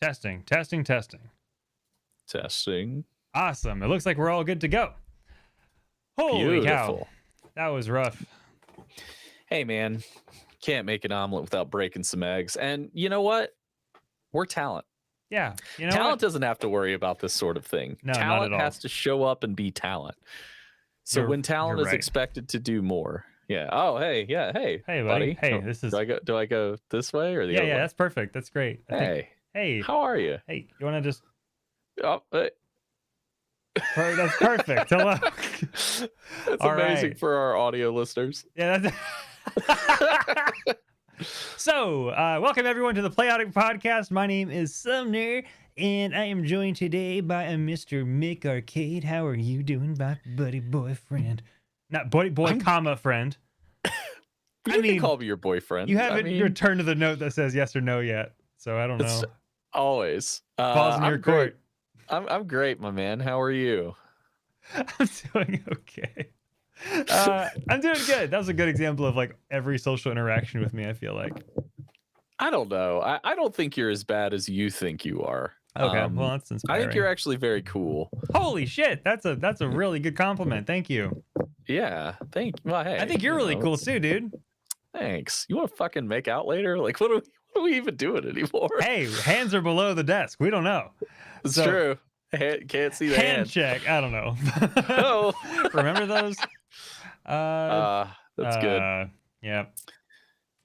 Testing, testing, testing. Testing. Awesome. It looks like we're all good to go. Holy Beautiful. cow. That was rough. Hey, man. Can't make an omelet without breaking some eggs. And you know what? We're talent. Yeah. You know Talent what? doesn't have to worry about this sort of thing. No, not talent at all. has to show up and be talent. So when talent is right. expected to do more. Yeah. Oh, hey. Yeah. Hey. Hey, buddy. Hey, Oh, this is... Do I go this way or the other Yeah, way? that's perfect. That's great. Hey. How are you? Hey, you want to just... Oh, That's perfect. Hello. That's All amazing right. for our audio listeners. Yeah, that's... So, welcome everyone to the Playotic Podcast. My name is Sumner, and I am joined today by a Mr. Mick Arcade. How are you doing, my buddy boyfriend? Not boy, comma, friend. You can call me your boyfriend. You haven't returned to the note that says yes or no yet, so I don't know. Always. Balls in your court. I'm great, my man. How are you? I'm doing okay. I'm doing good. That was a good example of like every social interaction with me, I feel like. I don't know. I don't think you're as bad as you think you are. Okay, well, that's inspiring. I think you're actually very cool. Holy shit, that's a really good compliment. Thank you. Yeah, well, hey. I think you're really cool too, dude. Thanks. You want to fucking make out later? Like, what are we even doing anymore? Hey, hands are below the desk. We don't know. It's true. Can't see the hand. Check. I don't know. Oh, remember those? That's good. Yeah.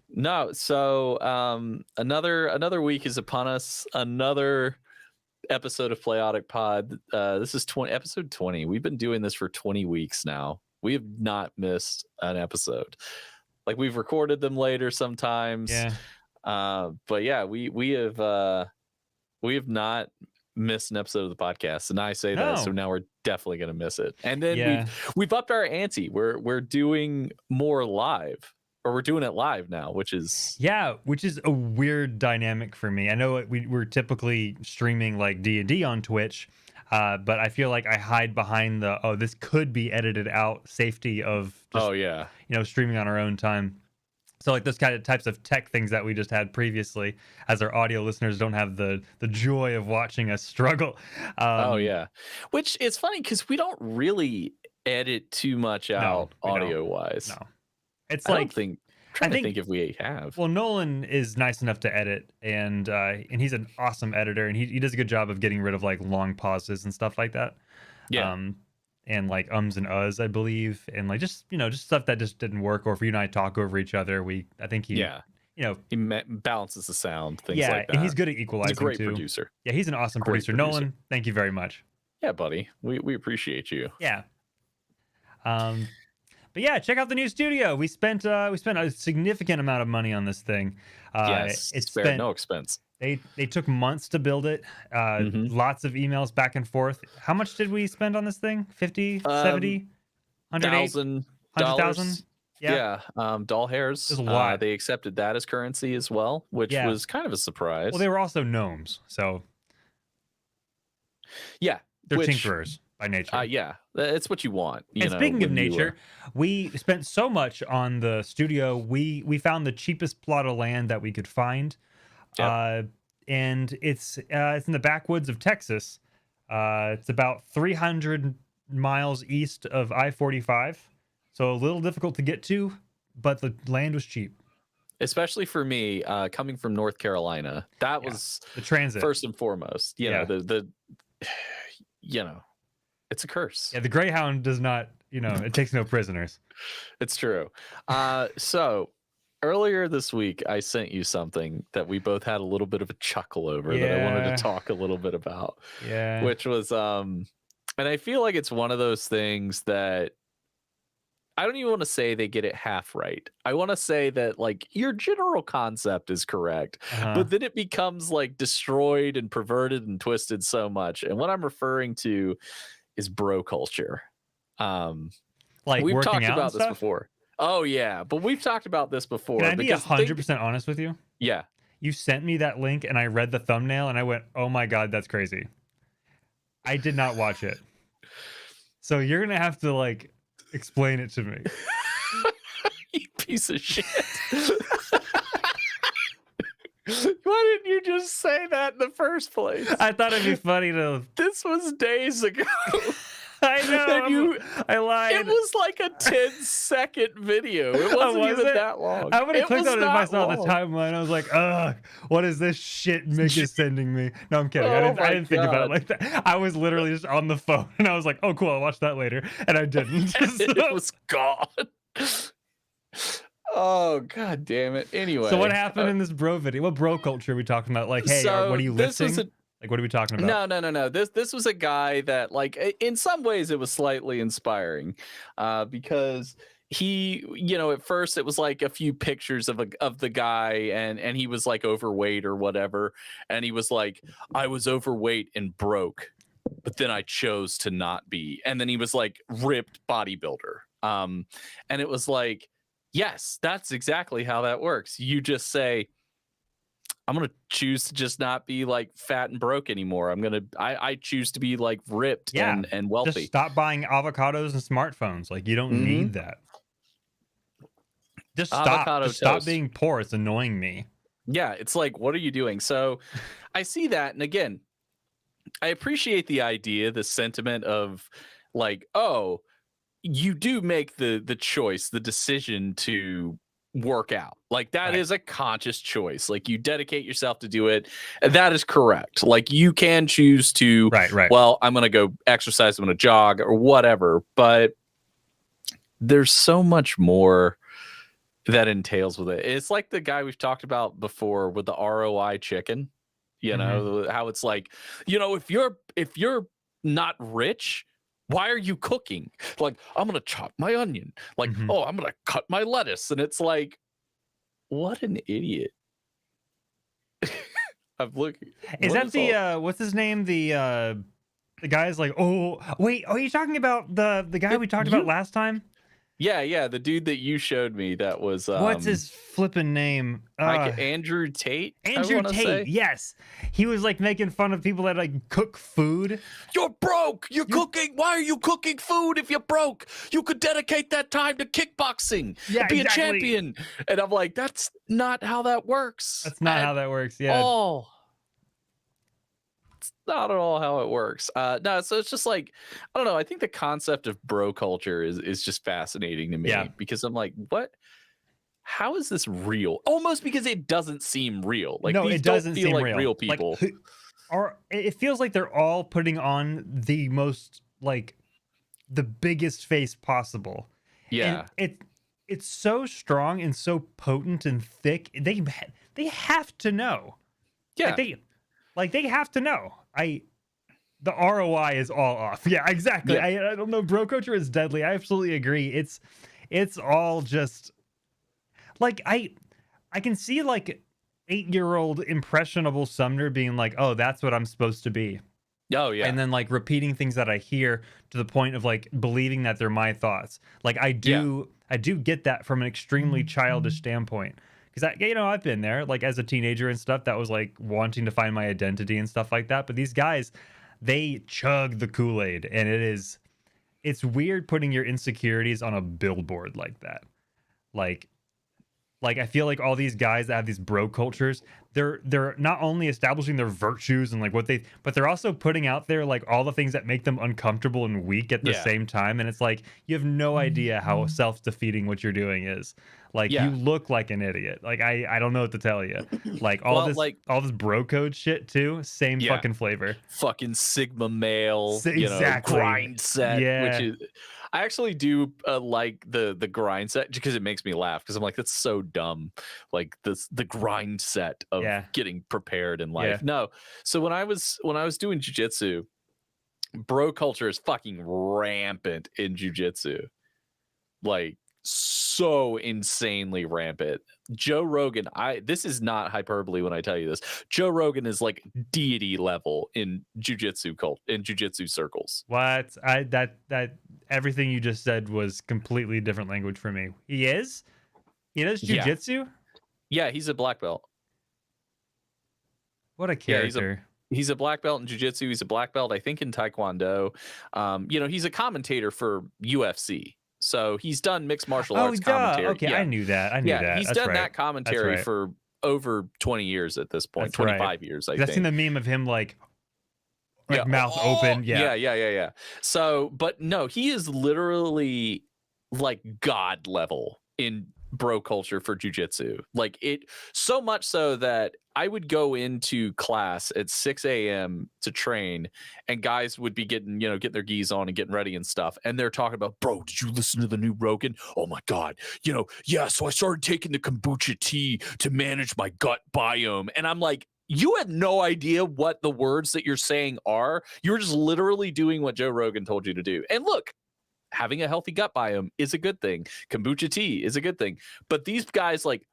No, so another week is upon us. Another episode of Playotic Pod. This is episode 20. We've been doing this for 20 weeks now. We have not missed an episode. Like, we've recorded them later sometimes. Yeah. But yeah, we have not missed an episode of the podcast, and I say that, so now we're definitely gonna miss it. And then we've upped our ante. We're doing more live. Or we're doing it live now, which is a weird dynamic for me. I know we're typically streaming like D&D on Twitch, but I feel like I hide behind this could be edited out safety of just, streaming on our own time. So like those kind of types of tech things that we just had previously, as our audio listeners don't have the joy of watching us struggle. Which is funny because we don't really edit too much out audio wise. No. It's I think if we have. Well, Nolan is nice enough to edit, and he's an awesome editor, and he does a good job of getting rid of like long pauses and stuff like that. Yeah. And like ums and uhs, I believe, and like just stuff that just didn't work, or if you and I talk over each other, I think he balances the sound, things like that. And he's good at equalizing. He's a great too. Producer. Yeah, he's an awesome producer. Nolan, thank you very much. Yeah, buddy, we appreciate you. Yeah. But yeah, check out the new studio. We spent a significant amount of money on this thing. Yes, it's spared no expense. They took months to build it. Lots of emails back and forth. How much did we spend on this thing? 50, 70, $100,000? Yeah. Doll hairs. There's a lot. They accepted that as currency as well, which was kind of a surprise. Well, they were also gnomes, so yeah, they're tinkerers by nature. Yeah, it's what you want. And speaking of nature, we spent so much on the studio. We found the cheapest plot of land that we could find. Yep. And it's in the backwoods of Texas. It's about 300 miles east of I-45, so a little difficult to get to, but the land was cheap. Especially for me, coming from North Carolina, that was the transit first and foremost. It's a curse. Yeah, the Greyhound does not. It takes no prisoners. It's true. So earlier this week, I sent you something that we both had a little bit of a chuckle over that I wanted to talk a little bit about. Yeah. Which was, and I feel like it's one of those things that I don't even want to say they get it half right. I want to say that like your general concept is correct, but then it becomes like destroyed and perverted and twisted so much. And what I'm referring to is bro culture. Like we've working talked out about and this stuff? before. Oh yeah, but we've talked about this before. Can I be 100% honest with you? Yeah. You sent me that link and I read the thumbnail and I went, "Oh my god, that's crazy." I did not watch it. So you're going to have to like explain it to me. You piece of shit. Why didn't you just say that in the first place? I thought it'd be funny to. This was days ago. I know. I lied. It was like a 10-second video. It wasn't even that long. I would have clicked on it if I saw long. the timeline. I was like, ugh, what is this shit Mick is sending me? No, I'm kidding. Oh I didn't think about it like that. I was literally just on the phone and I was like, oh, cool, I'll watch that later. And I didn't. It was gone. Oh, god damn it. Anyway. So what happened in this bro video? What bro culture are we talking about? Like, hey, what are you lifting? Like, what are we talking about? No. This was a guy that, like, in some ways it was slightly inspiring, because he, at first it was like a few pictures of the guy, and he was like overweight or whatever, and he was like, I was overweight and broke, but then I chose to not be, and then he was like ripped bodybuilder, and it was like, yes, that's exactly how that works. You just say, I'm going to choose to just not be like fat and broke anymore. I choose to be like ripped and wealthy. Just stop buying avocados and smartphones. Like, you don't need that. Just stop being poor. It's annoying me. Yeah. It's like, what are you doing? So I see that. And again, I appreciate the idea, the sentiment of like, oh, you do make the choice, the decision to work out. Like, that is a conscious choice. Like, you dedicate yourself to do it. And that is correct. Like, you can choose to, well, I'm going to go exercise, I'm going to jog or whatever. But there's so much more that entails with it. It's like the guy we've talked about before with the ROI chicken, how it's like, if you're not rich, why are you cooking? Like, I'm going to chop my onion. Like, oh, I'm going to cut my lettuce. And it's like, what an idiot. I'm looking. Is that the, what's his name? The guy's like, oh, wait. Oh, you're talking about the guy we talked about last time? Yeah. The dude that you showed me that was... what's his flipping name? Andrew Tate? Andrew Tate, yes. He was like making fun of people that like cook food. You're broke. You're cooking. Why are you cooking food if you're broke? You could dedicate that time to kickboxing and be a champion. And I'm like, that's not how that works. That's not how that works, yeah. Oh. It's not at all how it works. No, so it's just like, I don't know. I think the concept of bro culture is just fascinating to me because I'm like, what? How is this real? Almost because it doesn't seem real. Like, no, these it doesn't feel seem like real people. Like, or it feels like they're all putting on the most, like, the biggest face possible. Yeah. And it's so strong and so potent and thick. They have to know. Yeah. They have to know. The ROI is all off. Yeah, exactly. Yeah. I don't know. Bro culture is deadly. I absolutely agree. It's all just like, I can see like 8-year-old impressionable Sumner being like, oh, that's what I'm supposed to be. Oh yeah. And then like repeating things that I hear to the point of like believing that they're my thoughts. Like, I do get that from an extremely childish standpoint. Because I've been there, like, as a teenager and stuff, that was like wanting to find my identity and stuff like that. But these guys, they chug the Kool-Aid, and it's weird putting your insecurities on a billboard like that. Like I feel like all these guys that have these bro cultures, they're not only establishing their virtues and like but they're also putting out there like all the things that make them uncomfortable and weak at the same time. And it's like, you have no idea how self-defeating what you're doing is. Like, you look like an idiot. Like, I don't know what to tell you. Like, all this bro code shit too, same fucking flavor. Fucking Sigma male, exactly. Grind set, which is, I actually do like the grind set because it makes me laugh because I'm like, that's so dumb. Like, the grind set of getting prepared in life. No. So when I was doing jujitsu, bro culture is fucking rampant in jujitsu. Like, so insanely rampant. Joe Rogan, this is not hyperbole when I tell you this. Joe Rogan is like deity level in jujitsu circles. What? That everything you just said was completely different language for me. He does jujitsu? Yeah, he's a black belt. What a character. Yeah, he's a black belt in jiu-jitsu. He's a black belt, I think, in taekwondo. He's a commentator for UFC. So he's done mixed martial arts commentary. Okay, yeah. I knew that. He's done that commentary for over 20 years at this point. That's 25 right. years, I I've think. seen the meme of him like Yeah. mouth open. Yeah. So, but no, he is literally like god level in bro culture for jujitsu. Like it, so much so that I would go into class at 6 a.m. to train, and guys would be getting their gis on and getting ready and stuff. And they're talking about, bro, did you listen to the new Rogan? Oh my God. Yeah. So I started taking the kombucha tea to manage my gut biome. And I'm like, you had no idea what the words that you're saying are. You're just literally doing what Joe Rogan told you to do. And look, having a healthy gut biome is a good thing. Kombucha tea is a good thing. But these guys, like,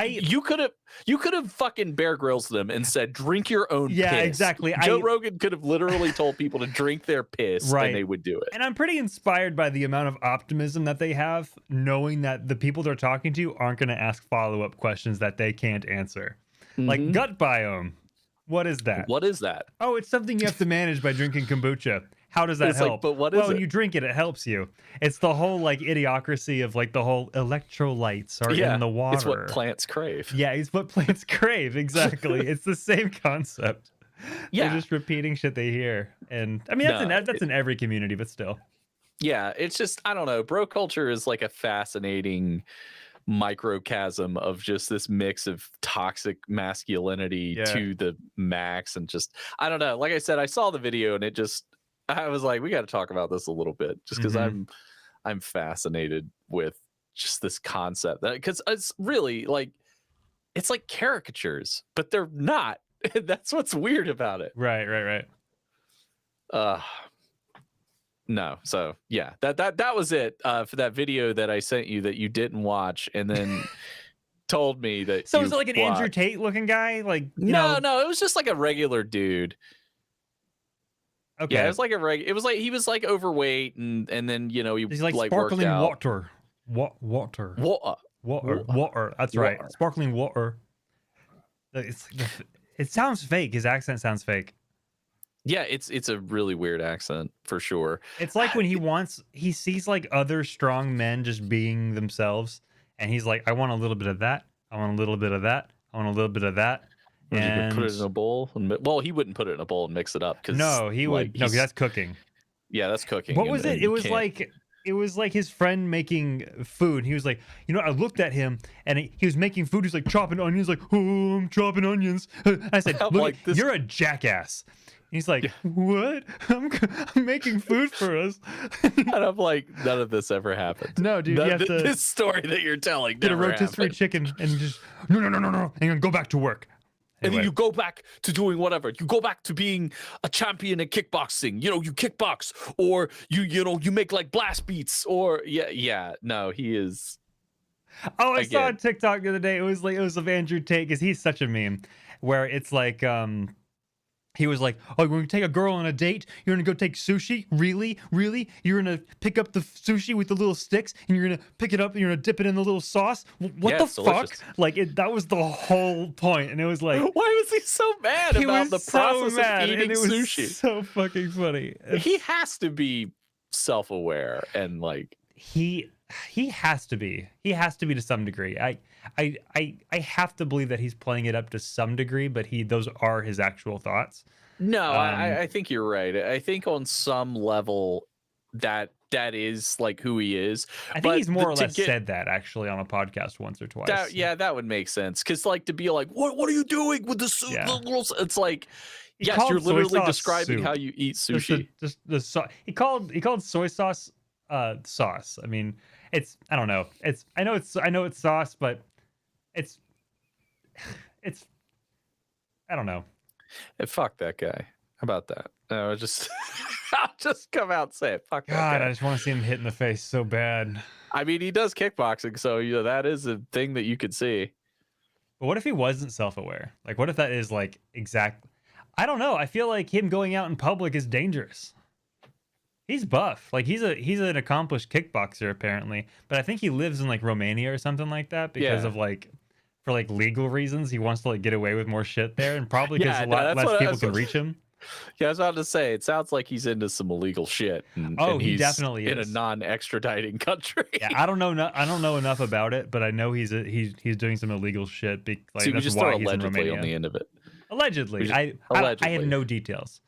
you could have fucking Bear Grylls them and said, drink your own piss. Yeah, exactly. Joe Rogan could have literally told people to drink their piss, right, and they would do it. And I'm pretty inspired by the amount of optimism that they have, knowing that the people they're talking to aren't going to ask follow-up questions that they can't answer. Like gut biome. What is that? What is that? Oh, it's something you have to manage by drinking kombucha. How does that help? Like, but what is well, it? When you drink it, it helps you. It's the whole like idiocracy of like the whole electrolytes are in the water. It's what plants crave. Yeah, it's what plants crave. Exactly. It's the same concept. Yeah. They're just repeating shit they hear. And I mean, that's in every community, but still. Yeah, it's just, I don't know. Bro culture is like a fascinating microcosm of just this mix of toxic masculinity to the max, and just, I don't know. Like I said, I saw the video and I was like, we got to talk about this a little bit, just because I'm fascinated with just this concept, because it's really like, it's like caricatures, but they're not. That's what's weird about it. Right. No, so yeah, that was it for that video that I sent you that you didn't watch, and then told me that. So was it like an Andrew Tate looking guy? Like no, it was just like a regular dude. Okay, yeah, it was like it was like he was like overweight, and then he's like sparkling water. That's right, sparkling water. It sounds fake. His accent sounds fake. Yeah, it's a really weird accent for sure. It's like when he sees like other strong men just being themselves, and he's like, I want a little bit of that. I want a little bit of that. I want a little bit of that. And put it in a bowl. Well, he wouldn't put it in a bowl and mix it up. No, he would. No, that's cooking. Yeah, that's cooking. What was it? It was like his friend making food. He was like, I looked at him and he was making food. He's like chopping onions. Like, oh, I'm chopping onions. I said, look, like you're a jackass. He's like, what? I'm making food for us. And I'm like, none of this ever happened. No, dude, you have to, this story that you're telling get a rotisserie chicken and just no, and go back to work. Anyway. And then you go back to doing whatever. You go back to being a champion in kickboxing. You kickbox, or you make like blast beats, or no, he is. Oh, I saw a TikTok the other day. It was of Andrew Tate, because he's such a meme, where it's like he was like, oh, you're going to take a girl on a date? You're going to go take sushi? Really? You're going to pick up the sushi with the little sticks, and you're going to pick it up, and you're going to dip it in the little sauce? What the fuck? Like, that was the whole point. And it was like... Why was he so mad about the process of eating sushi? So fucking funny. He has to be self-aware, and like... He has to be. He has to be to some degree. I have to believe that he's playing it up to some degree, but those are his actual thoughts. No, I think you're right. I think on some level that is like who he is. I think he's more or less said that actually on a podcast once or twice. That would make sense. Because like to be like, what are you doing with the soup? Yeah. It's like, yes, you're literally describing how you eat sushi. He called soy sauce sauce. I mean, I don't know. I know it's sauce, but it's I don't know. Hey, fuck that guy. How about that? No, I'll just come out and say it. Fuck that God, guy. I just want to see him hit in the face so bad. I mean, he does kickboxing, so that is a thing that you could see. But what if he wasn't self-aware? Like, what if that is like exact? I don't know. I feel like him going out in public is dangerous. He's buff. Like he's an accomplished kickboxer apparently, but I think he lives in like Romania or something like that because of like, for like legal reasons, he wants to like get away with more shit there, and probably because less people can reach him. Yeah, I was about to say, it sounds like he's into some illegal shit. And He he's definitely in is. a non-extraditing country. Yeah, I don't know enough about it, but I know he's doing some illegal shit. See, we That's just why throw he's in allegedly Romania. on the end of it. Allegedly, I had no details.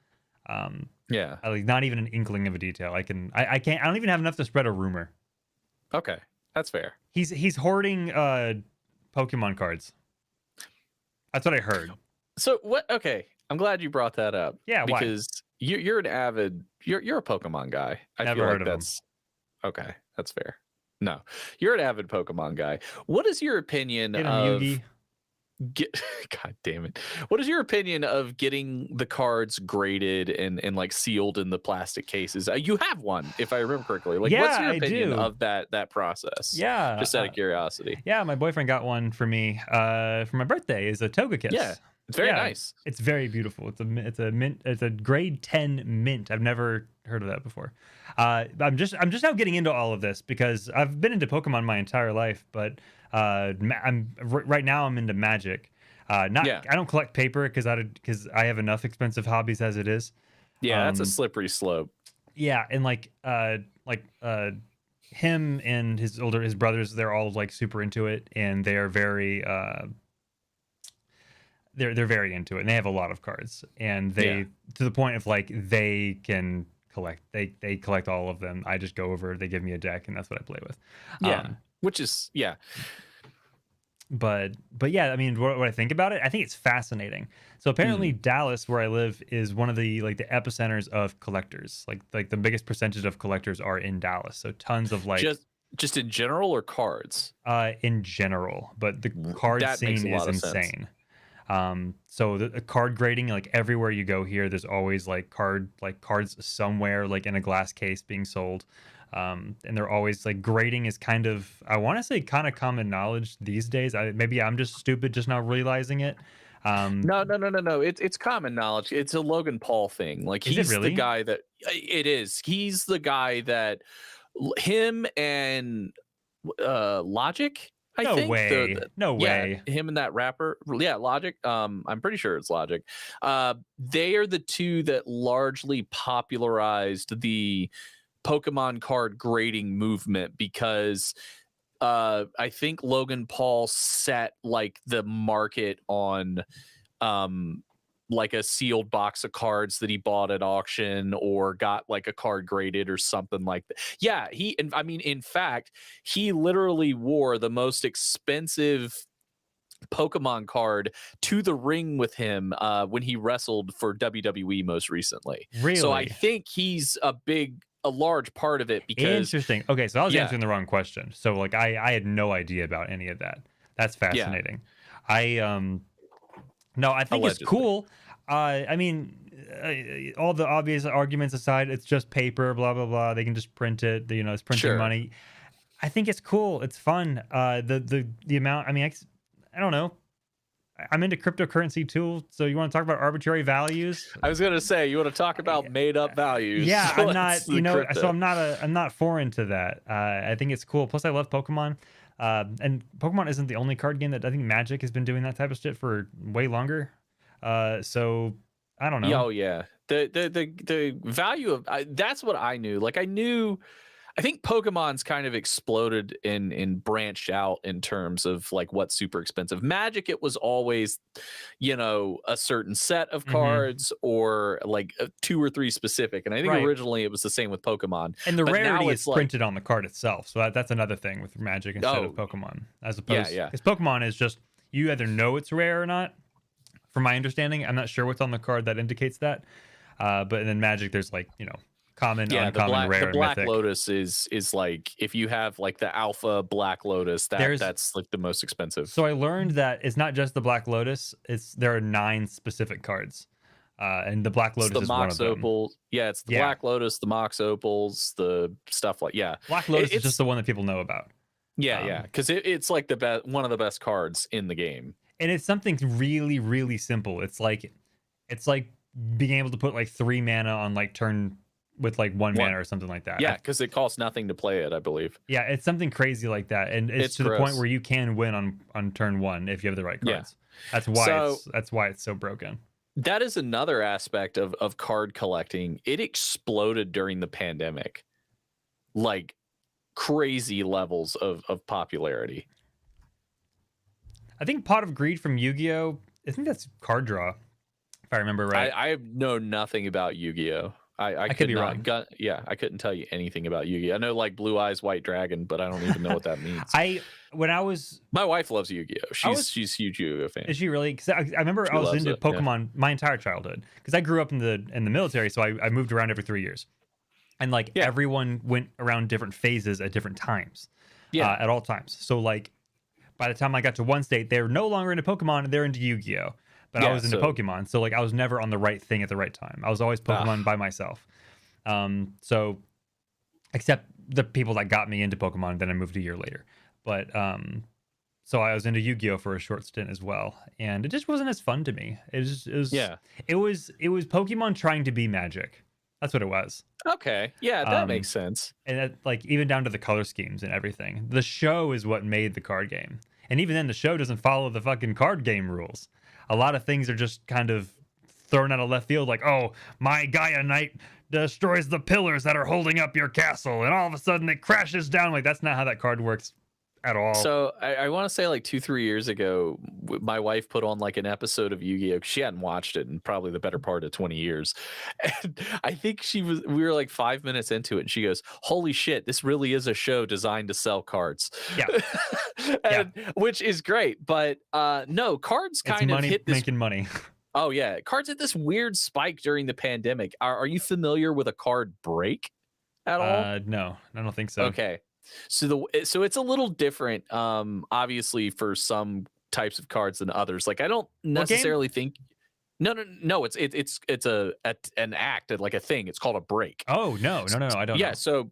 Yeah. Not even an inkling of a detail. I don't even have enough to spread a rumor. Okay, that's fair. He's hoarding Pokemon cards. That's what I heard. So what? Okay, I'm glad you brought that up. Yeah, why? Because you're an avid, you're a Pokemon guy. I Never feel heard like of that's okay. That's fair. No, you're an avid Pokemon guy. What is your opinion of? God damn it! What is your opinion of getting the cards graded and like sealed in the plastic cases? You have one, if I remember correctly. Like, what's your opinion of that process? Yeah, just out of curiosity. Yeah, my boyfriend got one for me for my birthday. Is a Togekiss. Yeah, it's very nice. It's very beautiful. It's a mint. It's a grade 10 mint. I've never heard of that before. I'm just now getting into all of this because I've been into Pokemon my entire life, but right now I'm into Magic. I don't collect paper because I have enough expensive hobbies as it is. Yeah, that's a slippery slope. Yeah, and him and his brothers, they're all like super into it, and they are very they're very into it, and they have a lot of cards, and to the point of like they can collect they collect all of them. I just go over, they give me a deck, and that's what I play with. Which is But yeah, I mean, what I think about it, I think it's fascinating. So apparently Dallas, where I live, is one of the epicenters of collectors. Like the biggest percentage of collectors are in Dallas. So tons of just in general or cards? In general, but the card scene is insane. So the card grading, like everywhere you go here, there's always cards somewhere like in a glass case being sold. And they're always like grading is kind of, I want to say kind of common knowledge these days. Maybe I'm just stupid just now realizing it. No. It's common knowledge. It's a Logan Paul thing. Like he's the guy that it is. He's the guy that him and Logic. No way. Him and that rapper. Yeah, Logic. I'm pretty sure it's Logic. They are the two that largely popularized the Pokemon card grading movement because I think Logan Paul set like the market on like a sealed box of cards that he bought at auction or got like a card graded or something like that. Yeah, in fact, he literally wore the most expensive Pokemon card to the ring with him when he wrestled for WWE most recently. Really? So I think he's a large part of it because interesting. Okay, so I was answering the wrong question. So like I had no idea about any of that. That's fascinating. Yeah. I think Allegedly. It's cool. I mean, all the obvious arguments aside, it's just paper, blah blah blah. They can just print it. It's printing money. I think it's cool. It's fun. The amount. I mean, I don't know. I'm into cryptocurrency too, so you want to talk about arbitrary values? I was gonna say you want to talk about made up values. Yeah, I'm not, so I'm not foreign to that. I think it's cool. Plus, I love Pokemon, and Pokemon isn't the only card game that I think Magic has been doing that type of shit for way longer. So I don't know. Oh yeah, the value of that's what I knew. Like I think Pokemon's kind of exploded and branched out in terms of like what's super expensive. Magic, it was always, a certain set of cards or like 2 or 3 specific. And I think originally it was the same with Pokemon. And the rarity is printed on the card itself. So that's another thing with Magic instead of Pokemon. As opposed, because Pokemon is just, you either know it's rare or not. From my understanding, I'm not sure what's on the card that indicates that. But then Magic, there's like, common, uncommon, rare, the Black mythic. Lotus is like if you have like the Alpha Black Lotus, that's like the most expensive. So I learned that it's not just the Black Lotus; there are 9 specific cards, and the Black Lotus is one of them. Opals. Yeah, it's the Black Lotus, the Mox Opals, the stuff like Black Lotus is just the one that people know about. Yeah, because it's like one of the best cards in the game, and it's something really, really simple. It's like being able to put like 3 mana on like turn. With like 1 mana or something like that. Yeah, because it costs nothing to play it, I believe. Yeah, it's something crazy like that, and it's to the point where you can win on turn 1 if you have the right cards. Yeah. That's why it's so broken. that is another aspect of card collecting. It exploded during the pandemic, like crazy levels of popularity. I think Pot of Greed from Yu-Gi-Oh! I think that's card draw, if I remember right. I know nothing about Yu-Gi-Oh! I could be wrong. I couldn't tell you anything about Yu-Gi-Oh! I know like Blue Eyes White Dragon, but I don't even know what that means. My wife loves Yu-Gi-Oh! She's a huge Yu-Gi-Oh! fan. Is she really? Because I remember I was into Pokemon my entire childhood, because I grew up in the military, so I moved around every 3 years, and everyone went around different phases at different times, at all times. So like by the time I got to one state, they're no longer into Pokemon and they're into Yu-Gi-Oh! But I was into Pokemon, so like I was never on the right thing at the right time. I was always Pokemon by myself. So except the people that got me into Pokemon, then I moved a year later. But so I was into Yu-Gi-Oh! For a short stint as well, and it just wasn't as fun to me. It was Pokemon trying to be Magic. That's what it was. Okay, yeah, that makes sense. And that, like, even down to the color schemes and everything. The show is what made the card game, and even then, the show doesn't follow the fucking card game rules. A lot of things are just kind of thrown out of left field, like, oh, my Gaia Knight destroys the pillars that are holding up your castle, and all of a sudden it crashes down. Like, that's not how that card works at all. So I want to say like 2-3 years ago, my wife put on like an episode of Yu-Gi-Oh! She hadn't watched it in probably the better part of 20 years. And I think we were like 5 minutes into it, and she goes, holy shit, this really is a show designed to sell cards. Yeah. Which is great. But no, cards kind of hit this. Making money. Oh, yeah. Cards hit this weird spike during the pandemic. Are you familiar with a card break at all? No, I don't think so. Okay. So it's a little different, obviously, for some types of cards than others. Like I don't necessarily think. No. It's an act, like a thing. It's called a break. Oh no, I don't. Yeah. know. So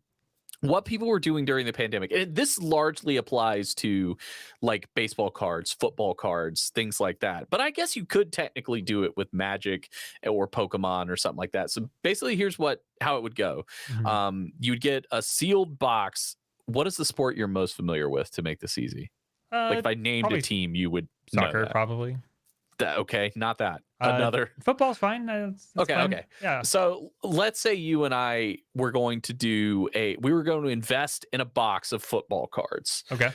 what people were doing during the pandemic, and this largely applies to like baseball cards, football cards, things like that. But I guess you could technically do it with Magic or Pokemon or something like that. So basically, here's how it would go. Mm-hmm. You'd get a sealed box. What is the sport you're most familiar with to make this easy? Like if I named a team, you would soccer probably. Okay, not that. Another football's fine. That's okay, fine. Okay. Yeah. So let's say you and I were going to invest in a box of football cards. Okay.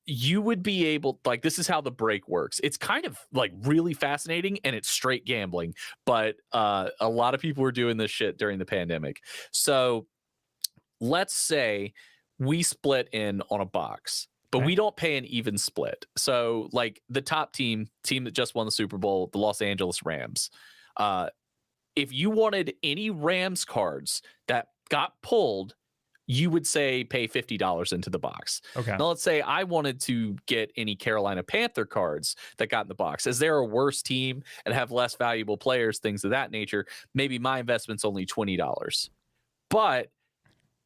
You would be able, like, this is how the break works. It's kind of like really fascinating, and it's straight gambling. But a lot of people were doing this shit during the pandemic. So let's say we split in on a box, but we don't pay an even split. So like the top team that just won the Super Bowl, the Los Angeles Rams, if you wanted any Rams cards that got pulled, you would say pay $50 into the box. Okay. Now let's say I wanted to get any Carolina Panther cards that got in the box. As they're a worse team and have less valuable players, things of that nature, maybe my investment's only $20. But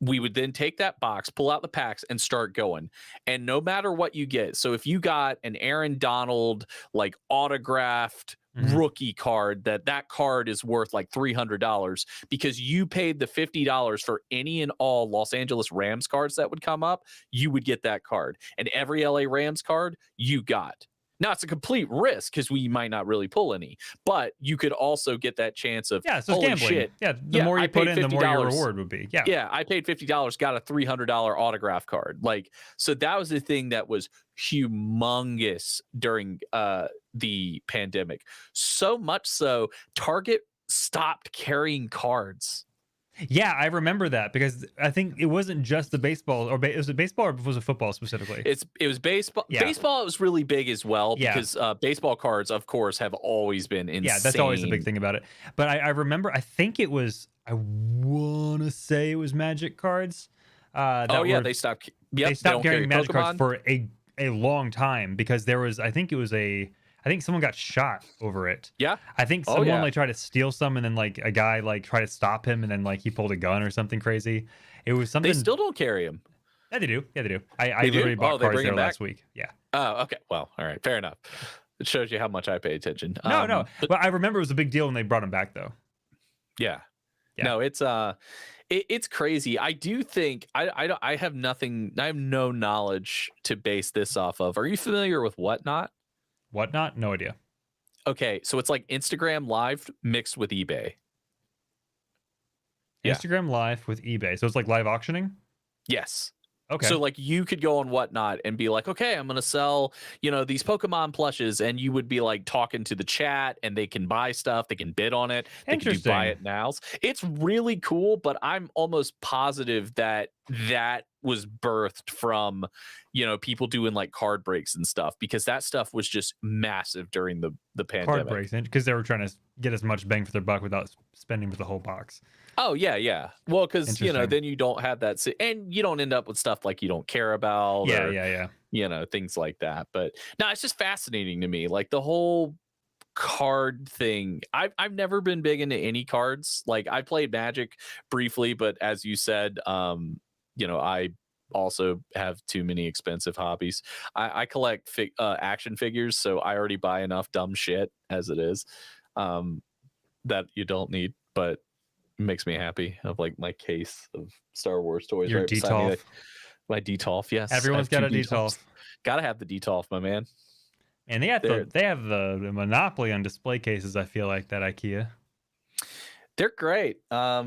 we would then take that box, pull out the packs, and start going. And no matter what you get, so if you got an Aaron Donald, like autographed rookie card, that card is worth like $300 because you paid the $50 for any and all Los Angeles Rams cards that would come up, you would get that card. And every LA Rams card you got. Now, it's a complete risk because we might not really pull any, but you could also get that chance of, so it's holy gambling. shit. Yeah, the more you put in, the more your reward would be. Yeah, I paid $50, got a $300 autograph card. Like, so that was the thing that was humongous during the pandemic. So much so, Target stopped carrying cards. Yeah, I remember that because I think it wasn't just the baseball, or was it baseball or was it football specifically? It was baseball. Yeah. Baseball was really big as well because baseball cards, of course, have always been insane. Yeah, that's always the big thing about it. But I remember, I think it was, I want to say it was Magic cards. They stopped. Yep, they stopped carrying Magic cards for a long time because there was, I think someone got shot over it. Yeah. I think someone like tried to steal some, and then like a guy like tried to stop him, and then like he pulled a gun or something crazy. It was something. They still don't carry them. Yeah, they do. I literally bought cards there last week. Yeah. Oh, okay. Well, all right. Fair enough. It shows you how much I pay attention. No. But I remember it was a big deal when they brought him back, though. Yeah. No, it's crazy. I do think I have no knowledge to base this off of. Are you familiar with Whatnot? Whatnot? No idea. Okay, so it's like Instagram Live mixed with eBay. Yeah. Instagram Live with eBay. So it's like live auctioning? Yes. Okay. So like you could go on Whatnot and be like, okay, I'm gonna sell, these Pokemon plushes, and you would be like talking to the chat, and they can buy stuff, they can bid on it, they can do buy it nows. It's really cool, but I'm almost positive that was birthed from, people doing like card breaks and stuff, because that stuff was just massive during the pandemic. Card breaks, because they were trying to get as much bang for their buck without spending for the whole box. Oh yeah. Well, because then you don't have that, and you don't end up with stuff like you don't care about. Yeah. Things like that. But no, it's just fascinating to me, like the whole card thing. I've never been big into any cards. Like I played Magic briefly, but as you said, I also have too many expensive hobbies. I collect action figures, so I already buy enough dumb shit as it is, that you don't need, but makes me happy. Of like my case of Star Wars toys. Your right Detolf. me. My Detolf, yes. Everyone's got a Detolf. Gotta have the Detolf, my man. And they have the monopoly on display cases. I feel like that IKEA. They're great. At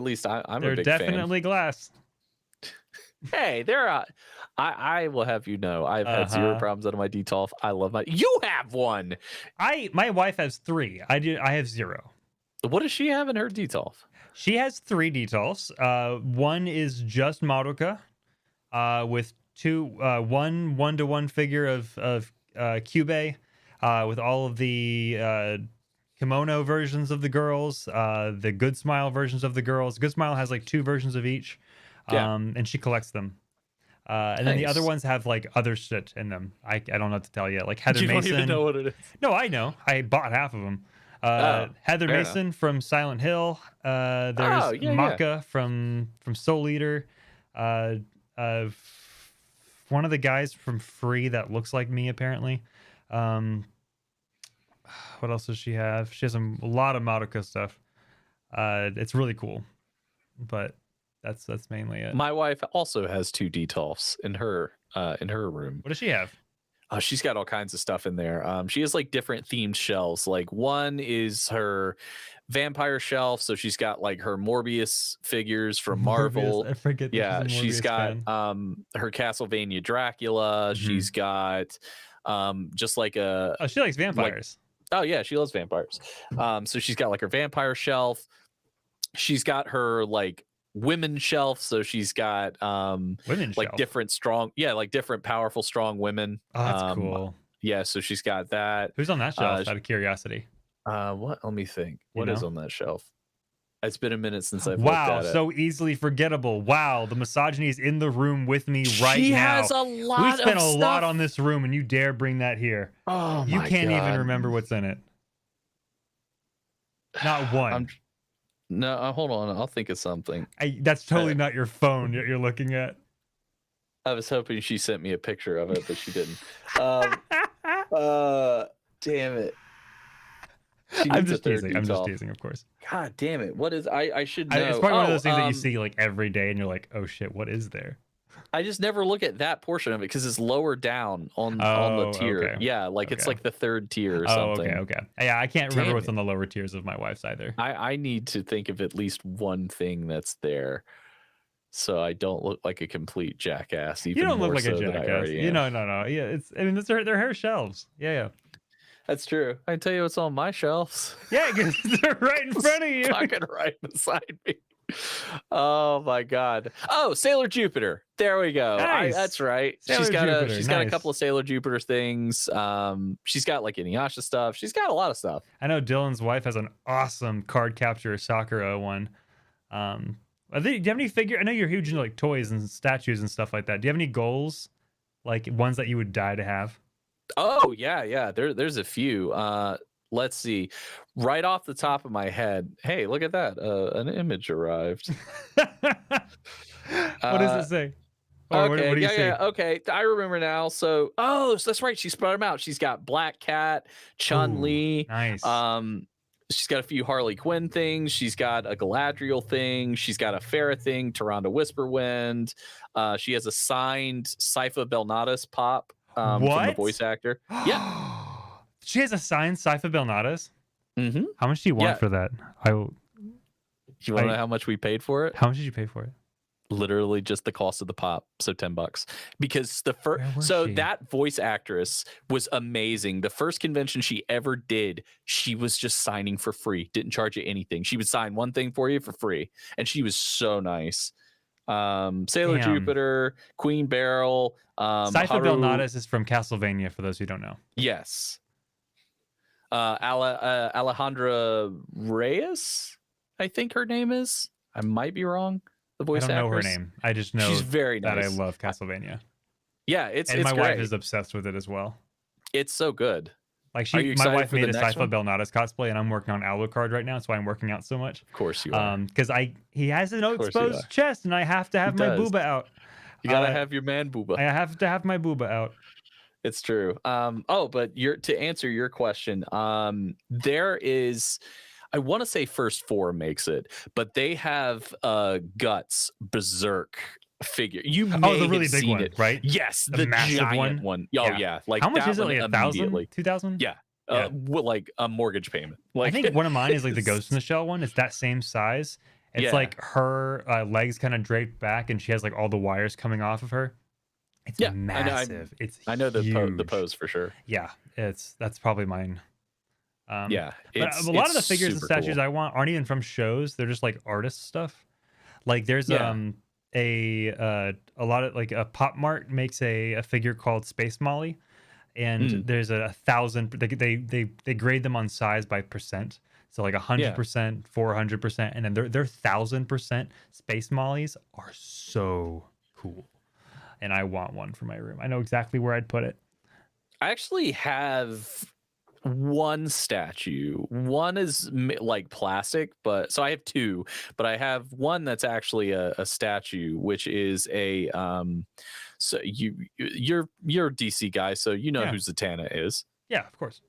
least I'm a big fan. They're definitely glass. Hey, I will have you know, I've had zero problems out of my Detolf. I love you have one. My wife has 3. I have 0. What does she have in her Detolf? She has 3 Detolfs. One is just Madoka, with 1 1-to-1 figure of Kyubey, with all of the kimono versions of the girls, the Good Smile versions of the girls. Good Smile has like 2 versions of each. And she collects them. And then the other ones have like other shit in them. I don't know what to tell you. Like Heather Mason. You don't even know what it is. No, I know. I bought half of them. Heather Mason from Silent Hill. There's Maka from Soul Eater. One of the guys from Free that looks like me, apparently. What else does she have? She has a lot of Madoka stuff. It's really cool. But that's mainly it. My wife also has 2 Detolfs in her room. What does she have? She's got all kinds of stuff in there. She has like different themed shelves. Like one is her vampire shelf, so she's got like her Morbius figures from Marvel. I forget. Yeah, she's got her Castlevania Dracula. Mm-hmm. She's got just like a. Oh, she likes vampires. Oh yeah, she loves vampires. So she's got like her vampire shelf. She's got her like women shelf, so she's got women like shelf. different powerful strong women. Oh, that's cool. Yeah, so she's got that. Who's on that shelf, out of curiosity? Let me think. What is on that shelf? It's been a minute since I've looked at it. So easily forgettable. Wow, the misogyny is in the room with me right now. She has a lot. We spent a lot on this room, and you dare bring that here. Oh, you can't even remember what's in it. Not one. No, hold on. I'll think of something. That's totally not your phone that you're looking at. I was hoping she sent me a picture of it, but she didn't. Damn it. I'm just teasing. I'm just teasing, of course. God damn it. What is I should know. It's probably one of those things that you see like every day and you're like, oh shit, what is there? I just never look at that portion of it because it's lower down on the tier. Okay. Yeah, like it's like the 3rd tier or something. Okay. Yeah, I can't remember what's on the lower tiers of my wife's either. I need to think of at least one thing that's there, so I don't look like a complete jackass. Even you don't look like so a jackass. No. Yeah, they're her shelves. Yeah. That's true. I can tell you what's on my shelves. Yeah, because they're right in front of you. Fucking right beside me. Oh my god. Oh, Sailor Jupiter. There we go. Nice. That's right. She's got a couple of Sailor Jupiter things. She's got like Inuyasha stuff. She's got a lot of stuff. I know Dylan's wife has an awesome card capture Sakura one. Do you have any figure? I know you're huge into like toys and statues and stuff like that. Do you have any goals, like ones that you would die to have? Oh yeah. There's a few. Let's see. Right off the top of my head. Hey, look at that. An image arrived. What does it say? Okay, what do you see? Okay. I remember now. So that's right. She spread them out. She's got Black Cat, Chun-Li. Nice. She's got a few Harley Quinn things. She's got a Galadriel thing. She's got a Farah thing, Tyrande Whisperwind. She has a signed Sypha Belnatus pop. from the What? voice actor. Yeah. She has a signed Sypha Belnadas. Mm-hmm. How much do you want Yeah. for that? You want to know how much we paid for it? How much did you pay for it? Literally just the cost of the pop, so $10. Because Where was she? that voice actress was amazing. The first convention she ever did, she was just signing for free, didn't charge you anything. She would sign one thing for you for free, and she was so nice. Sailor Damn. Jupiter, Queen Beryl, Sypha Haru. Belnadas is from Castlevania, for those who don't know. Yes. Alejandra Reyes, I think her name is. I might be wrong. The voice I don't know her actress. name. I just know She's very that I nice. love Castlevania. Yeah, it's And my great. wife is obsessed with it as well. It's so good. Like Are you my excited wife for made the a next Sypha one? Belnadas cosplay, and I'm working on Alucard right now. That's why I'm working out so much. Of course you are. Because he has an course you exposed are. chest, and I have to have my does. booba out. You gotta have your man booba. I have to have my booba out. It's true. But to answer your question, there is, I want to say First Four makes it, but they have Guts Berserk figure. You may the really have big seen one, it. right? Yes, The the massive giant one? Oh Yeah. yeah. Like How much that is it? one Like 1,000, immediately. 2,000? Yeah. Yeah. Like a mortgage payment. I Like think one of mine is like the Ghost in the Shell one. It's that same size. It's Yeah. like her legs kind of draped back, and she has like all the wires coming off of her. It's Yeah, massive. I know the huge. pose for sure. Yeah, that's probably mine. Yeah, but a lot of the figures and super statues cool. I want aren't even from shows. They're just like artist stuff. Like there's Yeah. a lot of like a Pop Mart makes a figure called Space Molly, and there's 1,000. They grade them on size by percent. So like 100%, 400%, and then their 1,000% Space Mollies are so cool, and I want one for my room. I know exactly where I'd put it. I actually have one statue. One is like plastic, but so I have two, but I have one that's actually a statue, which is a so you're a DC guy, so you know who Zatanna is. Yeah, of course.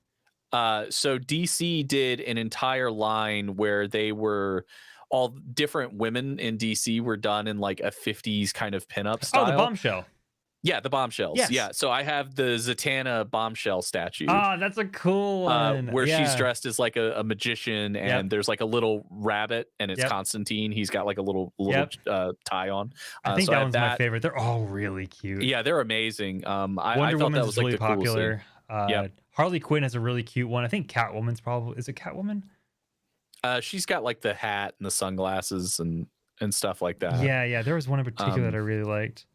So DC did an entire line where they were all different women in DC were done in like a 50s kind of pinup style. Oh, the bombshell. Yeah, the bombshells. Yes. Yeah. So I have the Zatanna bombshell statue. Oh, that's a cool one. Where she's dressed as like a magician, and there's like a little rabbit, and it's Constantine. He's got like a little tie on. I think that one's my favorite. They're all really cute. Yeah, they're amazing. Wonder I thought Woman's that was like really the coolest popular. thing. Harley Quinn has a really cute one. I think Catwoman's probably is it Catwoman? She's got like the hat and the sunglasses and stuff like that. Yeah. There was one in particular that I really liked.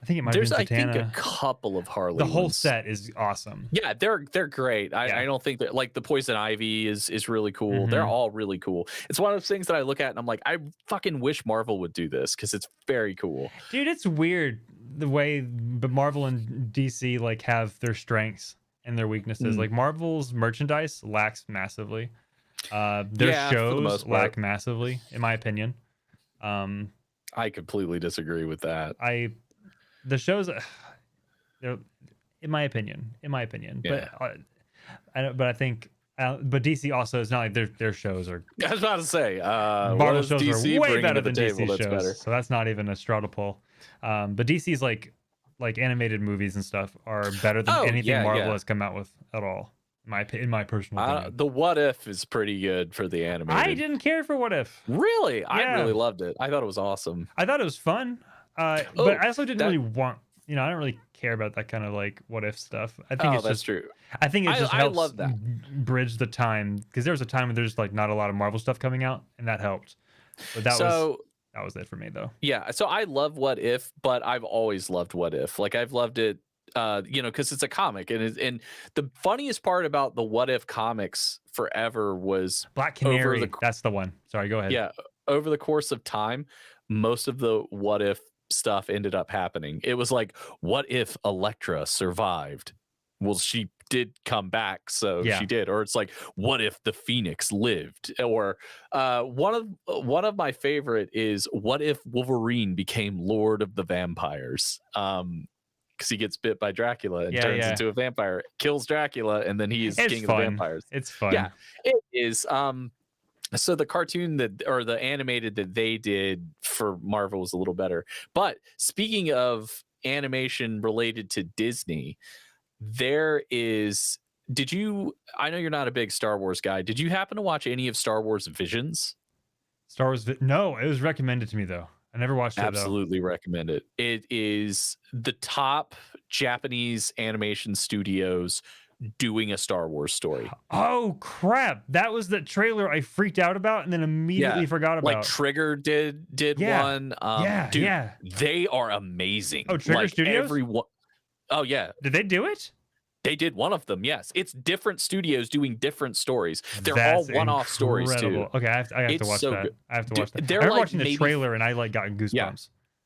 I think it might have been Zatanna. I think a couple of Harley. The whole ones. set is awesome. Yeah, they're great. I don't think that like the Poison Ivy is really cool. They're all really cool. It's one of those things that I look at and I'm like, I fucking wish Marvel would do this because it's very cool. Dude, it's weird the way Marvel and DC like have their strengths and their weaknesses. Like Marvel's merchandise lacks massively. Their shows lack massively, in my opinion. I completely disagree with that. The shows, they're, in my opinion, Yeah. but I think, but DC also is not like their shows are. I was about to say, Marvel shows DC are way bringing better to the than table DC that's shows, better? so that's not even a straw to pull. But DC's like animated movies and stuff are better than anything Marvel has come out with at all. In my personal opinion. The What If is pretty good for the animated. I didn't care for What If. Really? I really loved it. I thought it was awesome. I thought it was fun. But I also didn't really want, I don't really care about that kind of like what if stuff. I think it's just true. I think it just helps love that. bridge the time, because there was a time when there's like not a lot of Marvel stuff coming out, and that helped. But that was it for me though. Yeah, so I love What If, but I've always loved What If. Like I've loved it, because it's a comic, and the funniest part about the What If comics forever was Black Canary. That's the one. Sorry, go ahead. Yeah, over the course of time, most of the What If stuff ended up happening. It was like, what if Elektra survived? Well, she did come back, so she did. Or it's like, what if the Phoenix lived? Or one of my favorite is, what if Wolverine became Lord of the Vampires? Because he gets bit by Dracula and turns into a vampire, kills Dracula, and then he's king of the vampires. It's fun. Yeah, it is. So the cartoon the animated that they did for Marvel was a little better. But speaking of animation related to Disney, there is. I know you're not a big Star Wars guy. Did you happen to watch any of Star Wars Visions? No, it was recommended to me though. I never watched it though. Absolutely recommend it. It is the top Japanese animation studios doing a Star Wars story. Oh crap. That was the trailer I freaked out about and then immediately forgot about. Like Trigger did one. Dude, they are amazing. Oh, Trigger Studios? Everyone. Oh yeah. Did they do it? They did one of them, yes. It's different studios doing different stories. They're all one-off stories too. Okay, I have to watch that. Good. I have to watch that. They're I'm like watching the trailer and I like got goosebumps. Yeah.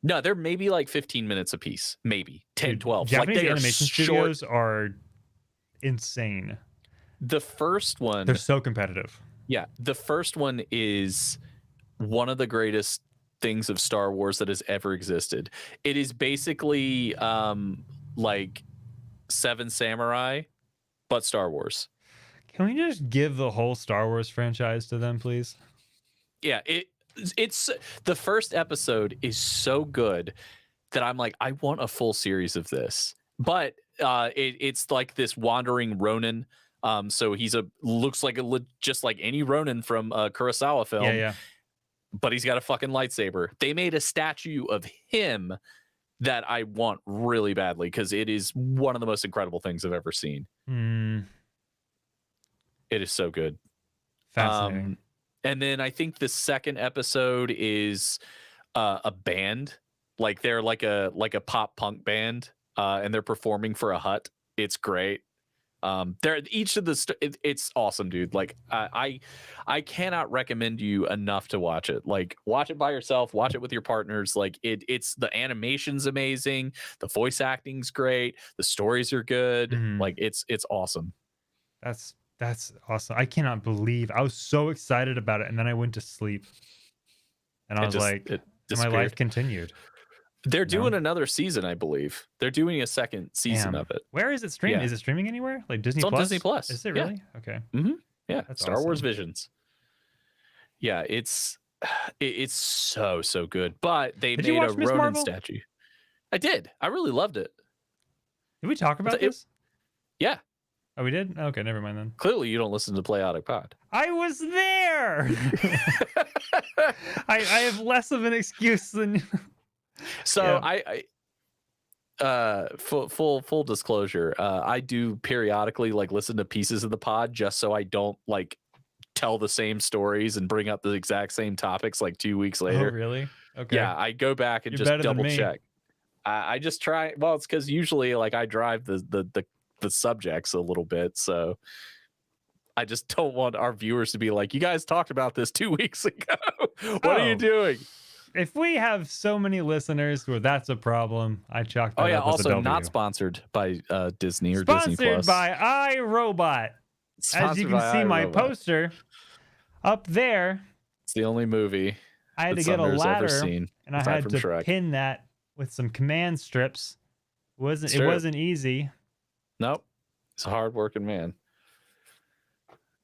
No, they're maybe like 15 minutes a piece, maybe 10, Dude, 12. Japanese like they animation are studios are insane. The first one, they're so competitive. Yeah, the first one is one of the greatest things of Star Wars that has ever existed. It is basically like Seven Samurai, but Star Wars. Can we just give the whole Star Wars franchise to them, please? Yeah, it's the first episode is so good that I'm like, I want a full series of this. But it's like this wandering Ronin. So he's looks like just like any Ronin from a Kurosawa film. Yeah. But he's got a fucking lightsaber. They made a statue of him that I want really badly because it is one of the most incredible things I've ever seen. It is so good. Fascinating. And then I think the second episode is a band, like they're like a pop punk band, and they're performing for a hut. It's great. They're each of the it's awesome, dude. Like I cannot recommend you enough to watch it. Like watch it by yourself, watch it with your partners. Like it's the animation's amazing, the voice acting's great, the stories are good. Like it's awesome. That's awesome. I cannot believe I was so excited about it, and then I went to sleep, and I was like, my life continued. They're doing another season, I believe. They're doing a second season of it. Where is it streaming? Yeah. Is it streaming anywhere? Like Disney Plus? It's on Disney Plus. Is it really? Yeah. Okay. Yeah. That's Star awesome. Wars Visions. Yeah, it's so good. But they made a Ronin statue. I did. I really loved it. Did we talk about this? Yeah. Oh, we did? Okay, never mind then. Clearly, you don't listen to Playotic Pod. I was there. I have less of an excuse than. So yeah. Full disclosure, I do periodically like listen to pieces of the pod just so I don't like tell the same stories and bring up the exact same topics like 2 weeks later. Oh, really? Okay. Yeah, I go back and just double check. I just try. Well, it's because usually like I drive the subjects a little bit, so I just don't want our viewers to be like, you guys talked about this 2 weeks ago. What are you doing? If we have so many listeners where that's a problem, I chalked that up as a also W. not sponsored by Disney or Disney Plus. Sponsored by iRobot. As you can see my poster up there. It's the only movie I had to get a ladder and I had to pin that with some command strips. It wasn't easy. Nope. He's a hardworking man.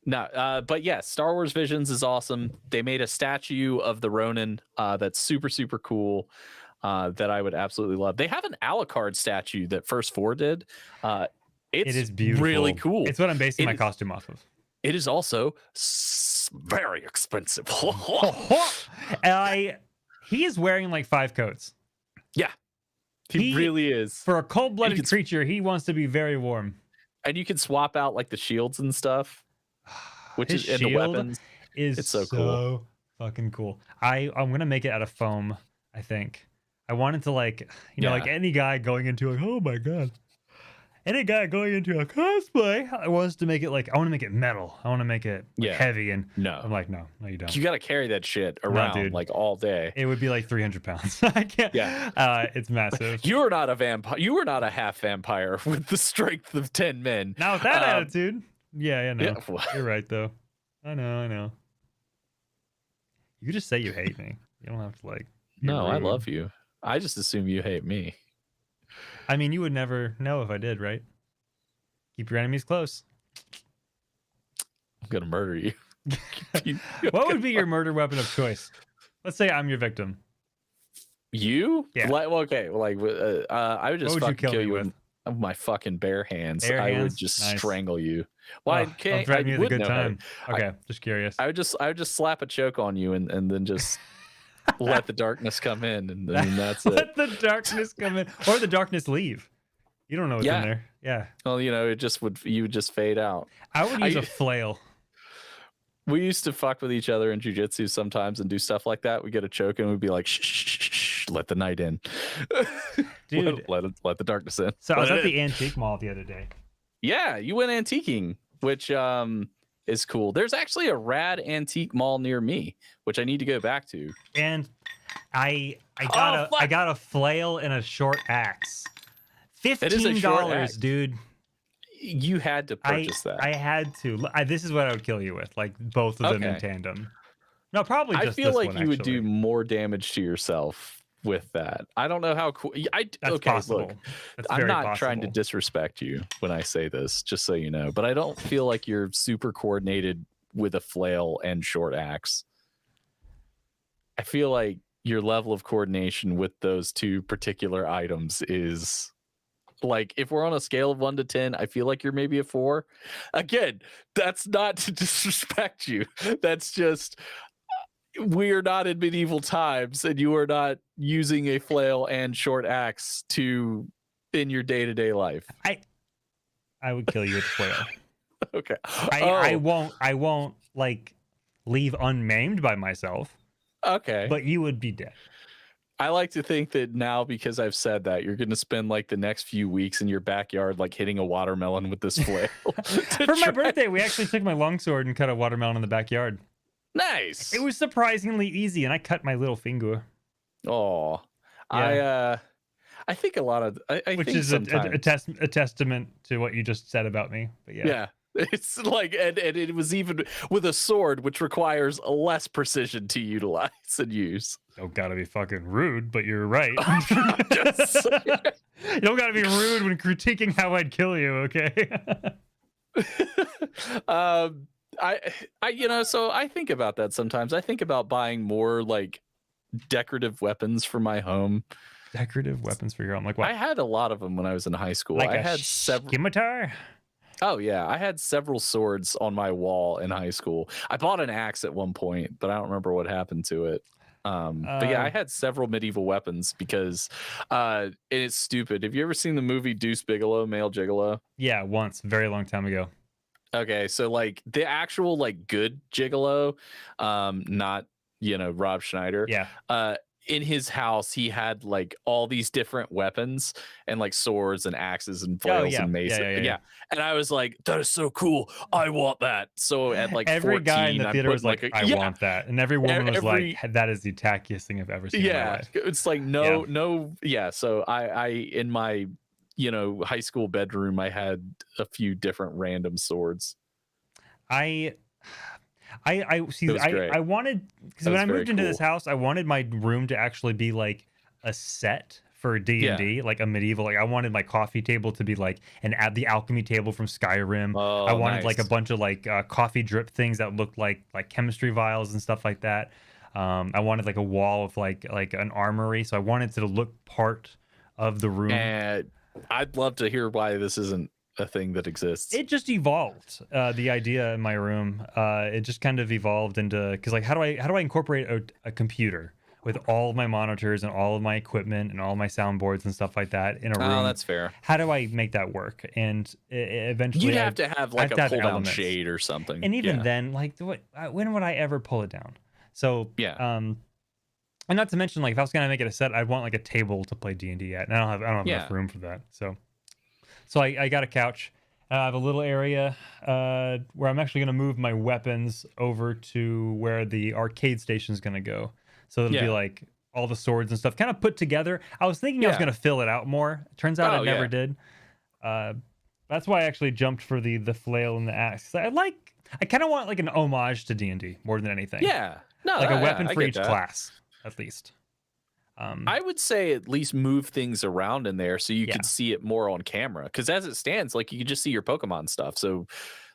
No, but yes, Star Wars Visions is awesome. They made a statue of the Ronin that's super, super cool that I would absolutely love. They have an Alucard statue that First Four did. It is beautiful. Really cool. It's what I'm basing my costume off of. It is also very expensive. He is wearing like 5 coats. Yeah, he really is. For a cold-blooded creature, he wants to be very warm. And you can swap out like the shields and stuff. Which is in the weapons. It's so cool. Fucking cool. I'm gonna make it out of foam. I think I wanted to like like any guy going into like, oh my god, any guy going into a cosplay, I wants to make it like I want to make it metal. I want to make it heavy and I'm like no you don't. You got to carry that shit around like all day. It would be like 300 pounds. I can't. Yeah, it's massive. You are not a vampire. You are not a half vampire with the strength of 10 men. Now with that attitude. Yeah, no. You're right though. I know. You just say you hate me. You don't have to like. No, rude. I love you. I just assume you hate me. I mean, you would never know if I did, right? Keep your enemies close. I'm gonna murder you. What would be your murder weapon of choice? Let's say I'm your victim. You? Yeah. Like, okay, like I would just What would you fucking kill me with my fucking bare hands. Bare I would hands? just Nice. strangle you. Well, I I'll can't. threaten I you with a would good know how to- time. Okay, just curious. I would just slap a choke on you and then just let the darkness come in, and then that's it. Let the darkness come in, or the darkness leave. You don't know what's in there. Yeah. Well, you would just fade out. I would use a flail. We used to fuck with each other in jujitsu sometimes and do stuff like that. We get a choke and we'd be like, shh, shh, shh, shh, let the night in. Dude. let the darkness in. So I was at the antique mall the other day. Yeah, you went antiquing, which is cool. There's actually a rad antique mall near me, which I need to go back to. And I got a flail and a short axe. $15, dude. You had to purchase that. I had to. This is what I would kill you with, like both of them in tandem. No, probably just I feel this like one, you would actually. do more damage to yourself with that. I don't know how cool. That's possible. Look, That's I'm very not possible. trying to disrespect you when I say this, just so you know, but I don't feel like you're super coordinated with a flail and short axe. I feel like your level of coordination with those two particular items is like, if we're on a scale of 1 to 10, I feel like you're maybe a 4. Again, that's not to disrespect you. That's just, we're not in medieval times, and you are not using a flail and short axe in your day-to-day life. I would kill you with a flail. Okay. I won't like leave unmaimed by myself. Okay. But you would be dead. I like to think that now, because I've said that, you're going to spend like the next few weeks in your backyard, like hitting a watermelon with this flail. For my birthday, we actually took my longsword and cut a watermelon in the backyard. Nice. It was surprisingly easy, and I cut my little finger. Oh, Yeah. I think a lot of, Which think is a testament to what you just said about me. But yeah. It's like, and it was even with a sword, which requires less precision to utilize and use. Don't gotta be fucking rude, but you're right. You don't gotta be rude when critiquing how I'd kill you, okay? So I think about that sometimes. I think about buying more like decorative weapons for my home. Decorative weapons for your home, like what? I had a lot of them when I was in high school. Like I had several. Scimitar? Oh yeah, I had several swords on my wall in high school. I bought an axe at one point, but I don't remember what happened to it. But yeah, I had several medieval weapons because it's stupid. Have you ever seen the movie Deuce Bigalow, Male Gigolo? Yeah, once, very long time ago. Okay, so like the actual like good gigolo, not Rob Schneider. Yeah. In his house, he had like all these different weapons and like swords and axes and flails and maces. Yeah. And I was like, that is so cool. I want that. So at like every 14, guy in the theater was like, I want that. And every woman was like, that is the tackiest thing I've ever seen in my life. It's like, no. So I in my, high school bedroom, I had a few different random swords. I see. I wanted, because when I moved into this house, I wanted my room to actually be like a set for D&D, like a medieval. Like I wanted my coffee table to be like the alchemy table from Skyrim. I wanted like a bunch of like coffee drip things that looked like chemistry vials and stuff like that. I wanted like a wall of like an armory. So I wanted to look part of the room. And I'd love to hear why this isn't a thing that exists. It just evolved. The idea in my room, it just kind of evolved into, because like how do I incorporate a computer with all of my monitors and all of my equipment and all my soundboards and stuff like that in a room? Oh, that's fair. How do I make that work? And eventually you'd have to have like a pull down shade or something. And even then, like when would I ever pull it down? So and not to mention, like if I was gonna make it a set, I'd want like a table to play D&D at, and I don't have enough room for that. So I got a couch. I have a little area where I'm actually going to move my weapons over to where the arcade station is going to go. So it'll be like all the swords and stuff kind of put together. I was thinking I was going to fill it out more. Turns out I never did. That's why I actually jumped for the flail and the axe. I kind of want like an homage to D&D more than anything. Yeah. No, like a weapon for each class, at least. I would say at least move things around in there so you can see it more on camera. Because as it stands, like you can just see your Pokemon stuff. So,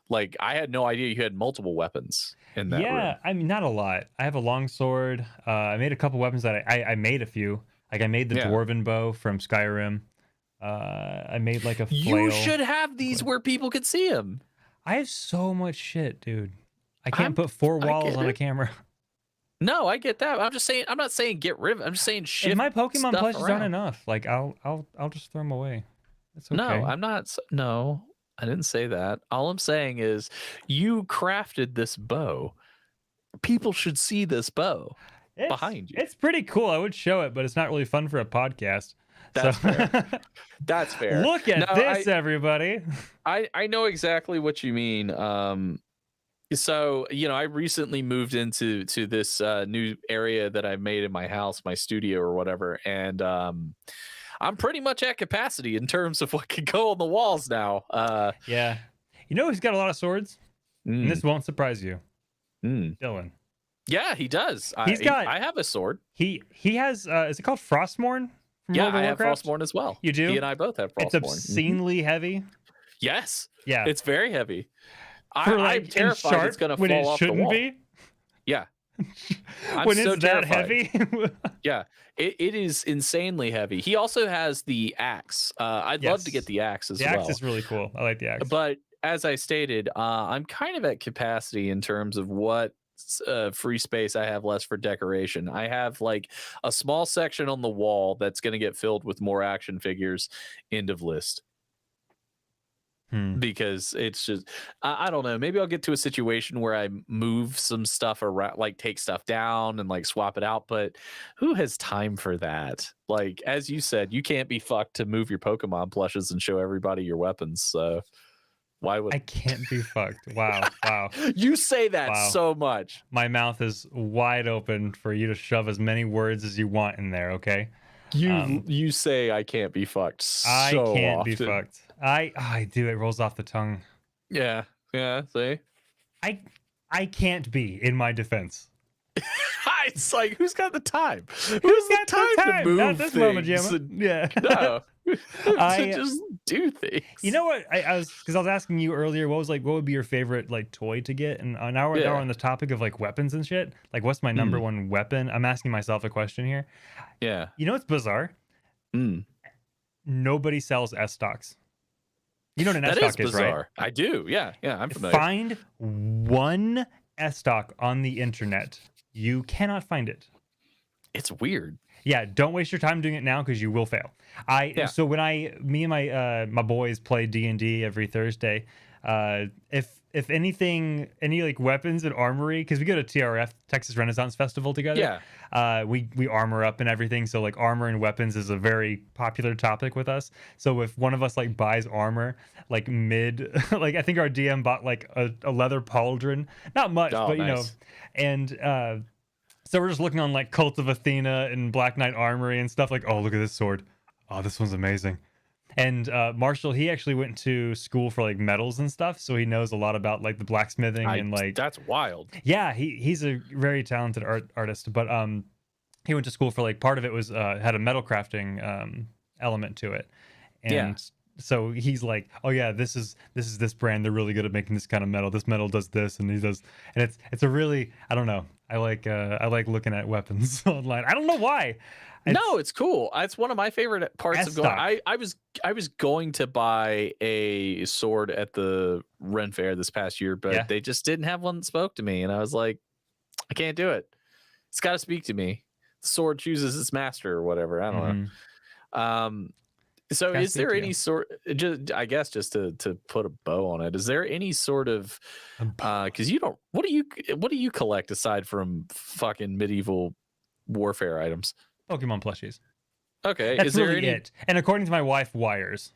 like, I had no idea you had multiple weapons in that room. I mean, not a lot. I have a longsword. I made a couple weapons that I made a few. Like I made the Yeah. dwarven bow from Skyrim. I made like a flail. You should have these where people could see them. I have so much shit, dude. I can't put 4 walls on a camera. No, I get that. I'm just saying. I'm not saying get rid of it. I'm just saying shift. And my Pokemon stuff plushes around. aren't enough. Like I'll just throw them away. It's okay. No, I'm not. No, I didn't say that. All I'm saying is you crafted this bow. People should see this bow behind you. It's pretty cool. I would show it, but it's not really fun for a podcast. That's fair. That's fair. Look at this, everybody. I know exactly what you mean. So, I recently moved into this new area that I made in my house, my studio or whatever. And I'm pretty much at capacity in terms of what can go on the walls now. Yeah. You know, he's got a lot of swords. And this won't surprise you. Dylan. Yeah, he does. I have a sword. He has, is it called Frostmourne? Yeah, I have Frostmourne as well. You do? He and I both have Frostmourne. It's obscenely heavy. Yes. Yeah. It's very heavy. I'm terrified it's going to fall off the wall. Be? Yeah. When it's that heavy? Yeah. It is insanely heavy. He also has the axe. I'd love to get the axe as well. The axe is really cool. I like the axe. But as I stated, I'm kind of at capacity in terms of what free space I have less for decoration. I have like a small section on the wall that's going to get filled with more action figures. End of list. Because it's just, I don't know. Maybe I'll get to a situation where I move some stuff around, like take stuff down and like swap it out. But who has time for that? Like, as you said, you can't be fucked to move your Pokemon plushes and show everybody your weapons. So why would I can't be fucked? Wow. You say that so much. My mouth is wide open for you to shove as many words as you want in there. Okay. You say I can't be fucked. I can't be fucked. I do. It rolls off the tongue. Yeah. See, I can't be, in my defense. It's like, who's got the time? Who's got the time to move Not this moment, Gemma. Yeah. No. I just do things. You know what? I was asking you earlier. What would be your favorite like toy to get? And now we're on the topic of like weapons and shit. Like, what's my number one weapon? I'm asking myself a question here. Yeah. You know, it's bizarre. Nobody sells S stocks. You know what an S stock is, right? I do. Yeah. I'm familiar. Find one S stock on the internet. You cannot find it. It's weird. Yeah, don't waste your time doing it now because you will fail. So when me and my boys play D&D every Thursday, if anything, any like weapons and armory, because we go to TRF, Texas Renaissance Festival, together. Yeah. We armor up and everything. So like armor and weapons is a very popular topic with us. So if one of us like buys armor, like like I think our DM bought like a leather pauldron, not much, but you know, and so we're just looking on like Cult of Athena and Black Knight Armory and stuff like, oh, look at this sword. Oh, this one's amazing. And Marshall, he actually went to school for like metals and stuff, so he knows a lot about like the blacksmithing and like that's wild. Yeah, he's a very talented artist, but he went to school for like part of it was had a metal crafting element to it, and so he's like, oh yeah, this is this brand. They're really good at making this kind of metal. This metal does this, and he does, and it's a really, I don't know. I like looking at weapons online. I don't know why. It's cool. It's one of my favorite parts of going. I was going to buy a sword at the Ren Fair this past year, but they just didn't have one that spoke to me, and I was like, I can't do it. It's got to speak to me. The sword chooses its master or whatever. I don't know. So is there any sort, just I guess just to put a bow on it, is there any sort of because you don't, what do you collect aside from fucking medieval warfare items? Pokemon plushies. Okay. That's really it. And according to my wife, wires.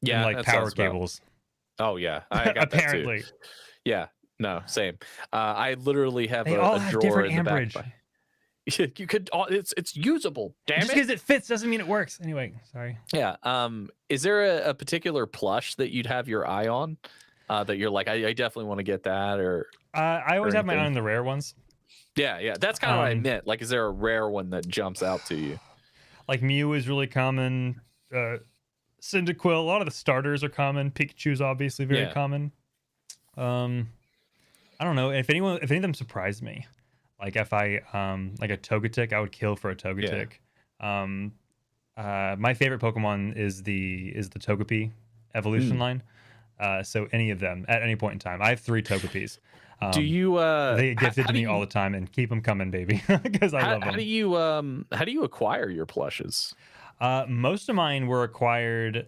Yeah. And like power cables. Oh yeah. I got apparently. That too. Yeah. No, same. I literally have they a all have drawer different in the amperage. back. You could, it's usable. Damn Just because it fits doesn't mean it works. Anyway, sorry. Yeah. Is there a particular plush that you'd have your eye on? That you're like, I definitely want to get that, or I always have my eye on the rare ones. Yeah. That's kind of what I meant. Like, is there a rare one that jumps out to you? Like Mew is really common. Cyndaquil, a lot of the starters are common. Pikachu's obviously very common. I don't know if any of them surprised me. Like if I like a Togetic, I would kill for a Togetic. Um, my favorite Pokemon is the Togepi evolution line. So any of them at any point in time. I have 3 Togepis. Do you They get gifted how to do me all you the time, and keep them coming, baby, because I love how do them. you how do you acquire your plushes? Most of mine were acquired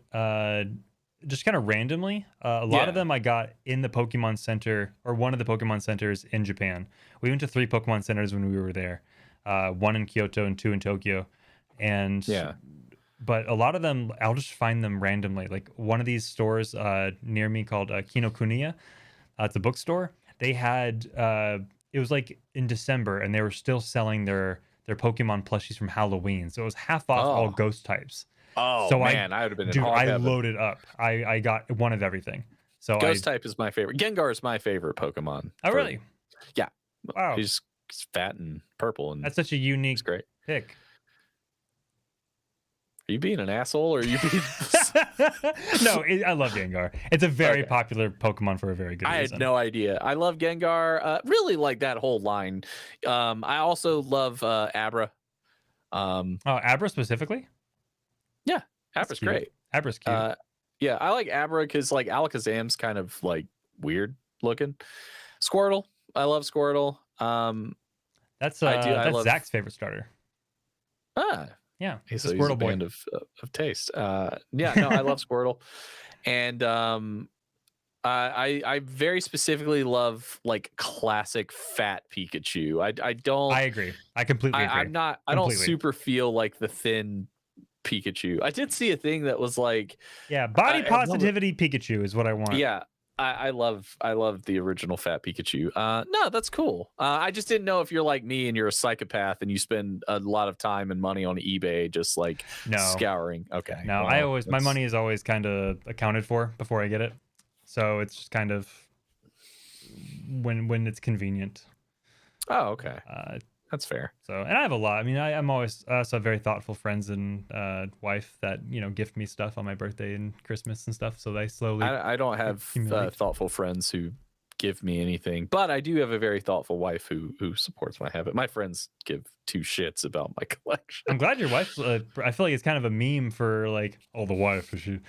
just kind of randomly. A lot of Yeah. them I got in the Pokemon Center, or one of the Pokemon centers in Japan. We went to 3 Pokemon centers when we were there, 1 in Kyoto and 2 in Tokyo. And Yeah. but a lot of them I'll just find them randomly. Like one of these stores near me called Kinokuniya. It's a bookstore. They had it was like in December, and they were still selling their Pokemon plushies from Halloween. So it was half off all Oh. ghost types. Oh So man, I would have been in dude, hog I heaven. loaded up. I got one of everything. So Ghost type is my favorite. Gengar is my favorite Pokemon. Oh really? Yeah. Wow. He's fat and purple, and That's such a unique it's great. pick. Are you being an asshole, or are you being? No, I love Gengar. It's a very Okay. popular Pokemon for a very good I reason. had no idea. I love Gengar. Really like that whole line. I also love Abra. Oh, Abra specifically? Yeah, That's Abra's cute. great. Abra's cute. Yeah, I like Abra because like Alakazam's kind of like weird looking. Squirtle, I love Squirtle. That's I love Zach's favorite starter. Yeah, he's a a Squirtle boy. band of taste. Yeah, no, I love Squirtle, and I very specifically love like classic fat Pikachu. I don't. I agree. I completely agree. I'm not. I don't Completely. super feel like the thin Pikachu. I did see a thing that was like, Yeah, body I love it. positivity Pikachu is what I want. Yeah, I love the original fat Pikachu. No, that's cool. I just didn't know if you're like me and you're a psychopath and you spend a lot of time and money on eBay just like No. scouring. Okay. No, well, my money is always kind of accounted for before I get it. So it's just kind of when it's convenient. Oh, okay. That's fair. So, and I have a lot. I mean, I'm always also have very thoughtful friends and wife that gift me stuff on my birthday and Christmas and stuff. So they slowly. I don't have accumulate. thoughtful friends who give me anything, but I do have a very thoughtful wife who supports my habit. My friends give 2 shits about my collection. I'm glad your wife's. I feel like it's kind of a meme for like, oh, the wife is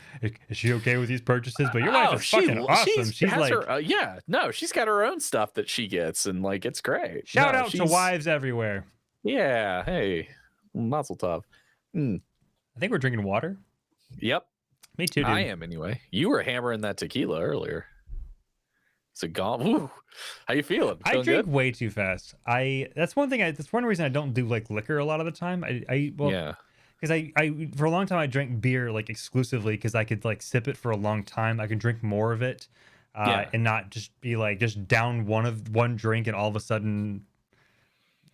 she okay with these purchases? But your wife is fucking awesome. She's has like, her, yeah, no, she's got her own stuff that she gets, and like it's great. shout No, out to she's- wives everywhere. Yeah, hey, Mazel Tov. I think we're drinking water. Yep, Me too, dude. I am anyway. You were hammering that tequila earlier. It's a gone. Woo. How you feeling? I Feeling drink good? way too fast. That's one thing. That's one reason I don't do like liquor a lot of the time. Yeah. Because I for a long time I drank beer like exclusively because I could like sip it for a long time. I could drink more of it, Yeah. and not just be like just down one drink and all of a sudden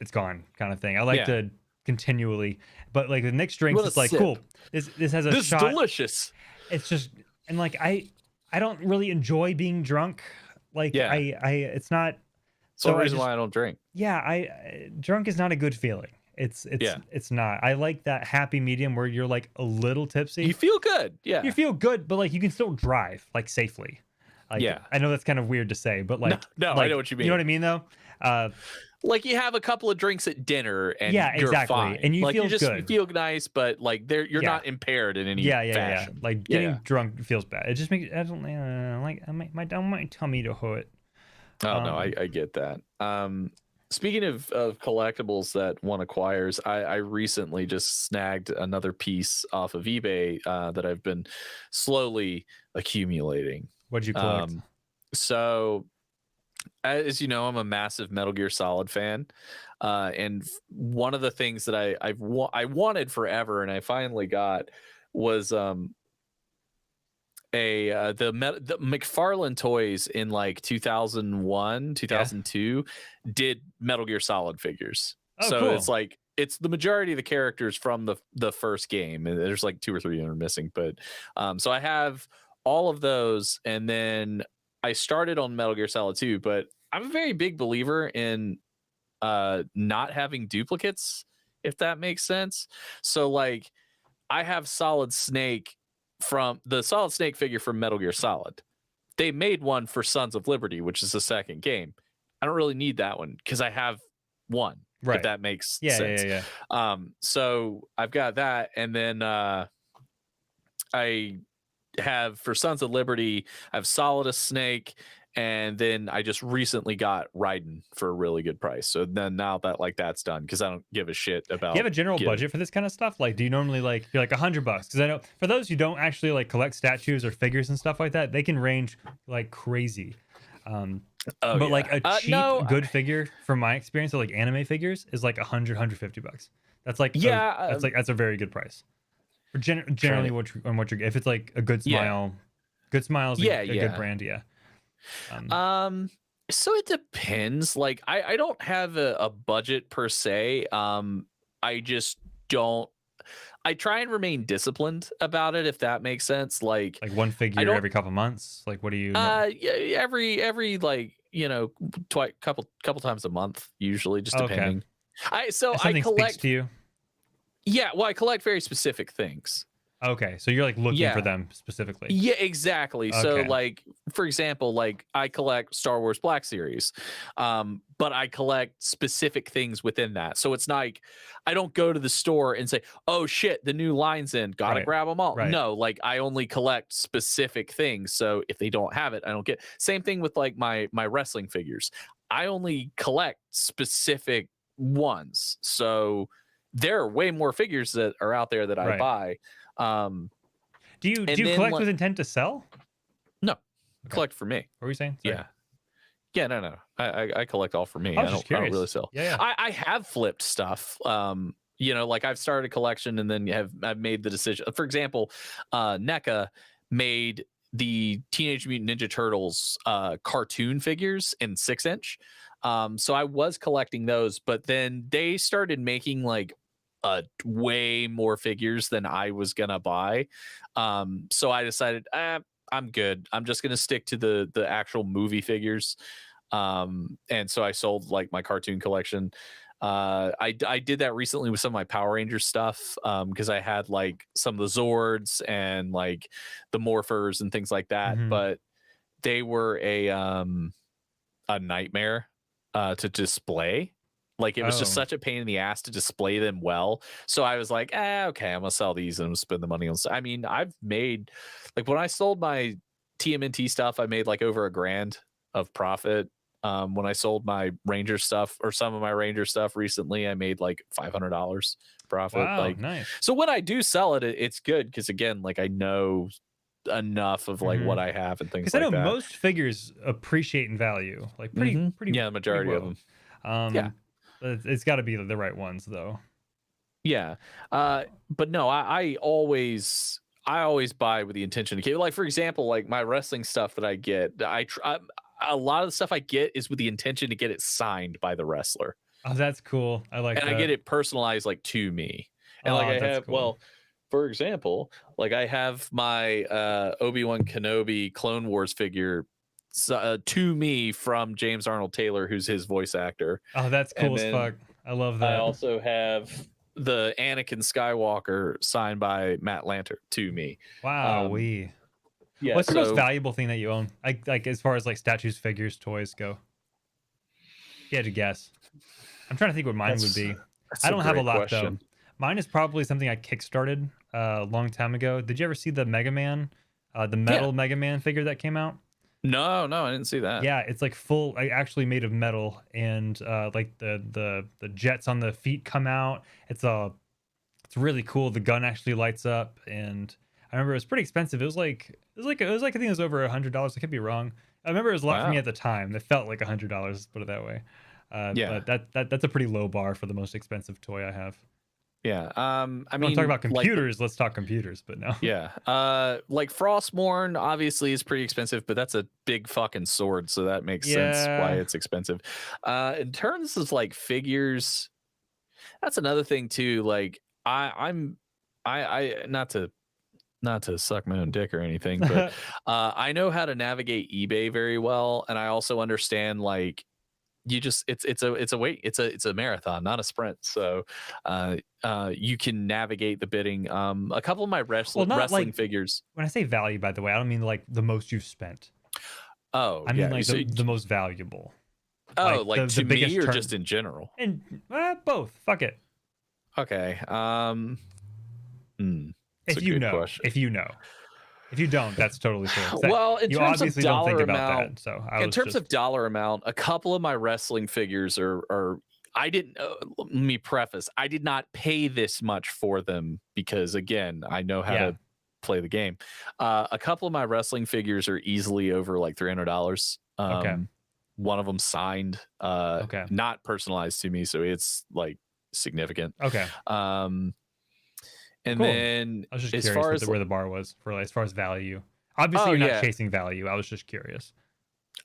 it's gone kind of thing. I like Yeah. to continually, but like the next drinks, What a it's like sip. cool. This has a This is shot. delicious. It's just and like I don't really enjoy being drunk. Like Yeah. it's not. That's the I reason just- why I don't drink. Yeah, I drunk is not a good feeling. It's not. I like that happy medium where you're like a little tipsy. You feel good. Yeah. You feel good, but like you can still drive like safely. Like, Yeah. I know that's kind of weird to say, but like No, I like, know what you You know mean. what I mean though? Like you have a couple of drinks at dinner and Yeah, you're exactly. fine. And you like feel you good. feel nice, but like you're Yeah. not impaired in any Yeah. fashion. Like getting Yeah. drunk feels bad. It just makes I don't like my tummy to hurt. Oh no, I get that. Speaking of collectibles that one acquires, I recently just snagged another piece off of eBay that I've been slowly accumulating. What'd you collect? So, as you know, I'm a massive Metal Gear Solid fan, and one of the things that I wanted forever and I finally got was the McFarlane toys in like 2001 2002 did Metal Gear Solid figures. Oh, So cool. it's like it's the majority of the characters from the first game, and there's like 2 or 3 that are missing, but so I have all of those, and then I started on Metal Gear Solid 2, but I'm a very big believer in not having duplicates, if that makes sense. So like I have Solid Snake from the Solid Snake figure from Metal Gear Solid. They made one for Sons of Liberty, which is the second game. I don't really need that one because I have one. Right. If that makes Yeah, sense. yeah. So I've got that, and then I have for Sons of Liberty, I have Solidus Snake, and then I just recently got Raiden for a really good price. So then now that like that's done, because I don't give a shit about. Do you have a general budget for this kind of stuff? Like, do you normally like you're like $100? Because I know for those who don't actually like collect statues or figures and stuff like that, they can range like crazy. But like a cheap good figure, from my experience, of like anime figures, is like $100-$150. That's like that's a very good price. For generally, what you're if it's like a good smile, good smiles, a good brand, so it depends. Like I don't have a budget per se. I just don't. I try and remain disciplined about it, if that makes sense. Like one figure every couple months. Like, what do you? Every like couple times a month, usually, just depending. I collect to you. Yeah, well, I collect very specific things. Okay, so you're like looking for them specifically. Yeah, exactly. Okay. So like, for example, like I collect Star Wars Black Series, but I collect specific things within that. So it's not like I don't go to the store and say, oh shit, the new line's in, gotta grab them all. No, like I only collect specific things. So if they don't have it, I don't get. Same thing with like my wrestling figures. I only collect specific ones. So there are way more figures that are out there that I buy. Do you collect with intent to sell? No, collect for me. What were you saying? Sorry. No. I collect all for me. I don't really sell. I have flipped stuff. Like I've started a collection and then I've made the decision. For example, NECA made the Teenage Mutant Ninja Turtles cartoon figures in 6-inch. So I was collecting those, but then they started making like way more figures than I was gonna buy. So I decided I'm good. I'm just gonna stick to the actual movie figures. And so I sold like my cartoon collection. I did that recently with some of my Power Rangers stuff, because I had like some of the Zords and like the Morphers and things like that, but they were a nightmare to display. Like it was just such a pain in the ass to display them well. So I was like, okay, I'm gonna sell these and spend the money on. I mean, I've made like when I sold my TMNT stuff, I made like over $1,000 of profit. When I sold my Ranger stuff or some of my Ranger stuff recently, I made like $500 profit. Wow, like nice. So when I do sell it, it's good because again, like I know enough of like what I have and things like that. Because I know most figures appreciate in value, like pretty. Yeah, the majority of them. It's got to be the right ones though. Yeah, but no, I always buy with the intention to keep. Like for example, like my wrestling stuff that I get, a lot of the stuff I get is with the intention to get it signed by the wrestler. Oh, that's cool. I like that. And I get it personalized like to me. And like I have, well, for example, like I have my Obi-Wan Kenobi Clone Wars figure to me from James Arnold Taylor, who's his voice actor. Oh, that's cool as fuck. I love that. I also have the Anakin Skywalker signed by Matt Lanter to me. Wow, yeah. What's the most valuable thing that you own? Like as far as like statues, figures, toys go? You had to guess. I'm trying to think what mine would be. I don't have a lot though. Mine is probably something I kickstarted a long time ago. Did you ever see the Mega Man, the metal Mega Man figure that came out? No, I didn't see that. Yeah, it's like actually made of metal, and like the jets on the feet come out. It's really cool. The gun actually lights up, and I remember it was pretty expensive. It was like I think it was over $100. I could be wrong. I remember it was a lot for me at the time. It felt like $100. Let's put it that way. But that's a pretty low bar for the most expensive toy I have. Yeah. I mean, talk about computers. Let's talk computers, but no. Yeah. Like Frostmourne obviously is pretty expensive, but that's a big fucking sword, so that makes sense why it's expensive. In terms of like figures, that's another thing too. Like I'm not to suck my own dick or anything, but I know how to navigate eBay very well, and I also understand like it's a marathon, not a sprint. So you can navigate the bidding. A couple of my wrestling figures. When I say value, by the way, I don't mean like the most you've spent. Oh, I mean like the most valuable. Oh, like the to biggest me or turn. just in general? And both. Fuck it. Okay. That's If a you good know, question. if you know. If you don't, that's totally fair. Well, in You terms of obviously don't think dollar about amount, that. So in terms of dollar amount, a couple of my wrestling figures are I didn't. Let me preface: I did not pay this much for them because, again, I know how to play the game. A couple of my wrestling figures are easily over like $300. Okay. One of them signed, Okay. not personalized to me, so it's like significant. Okay. And Cool. then I was just as curious far as where the bar was for as far as value. Obviously, you're not chasing value. I was just curious.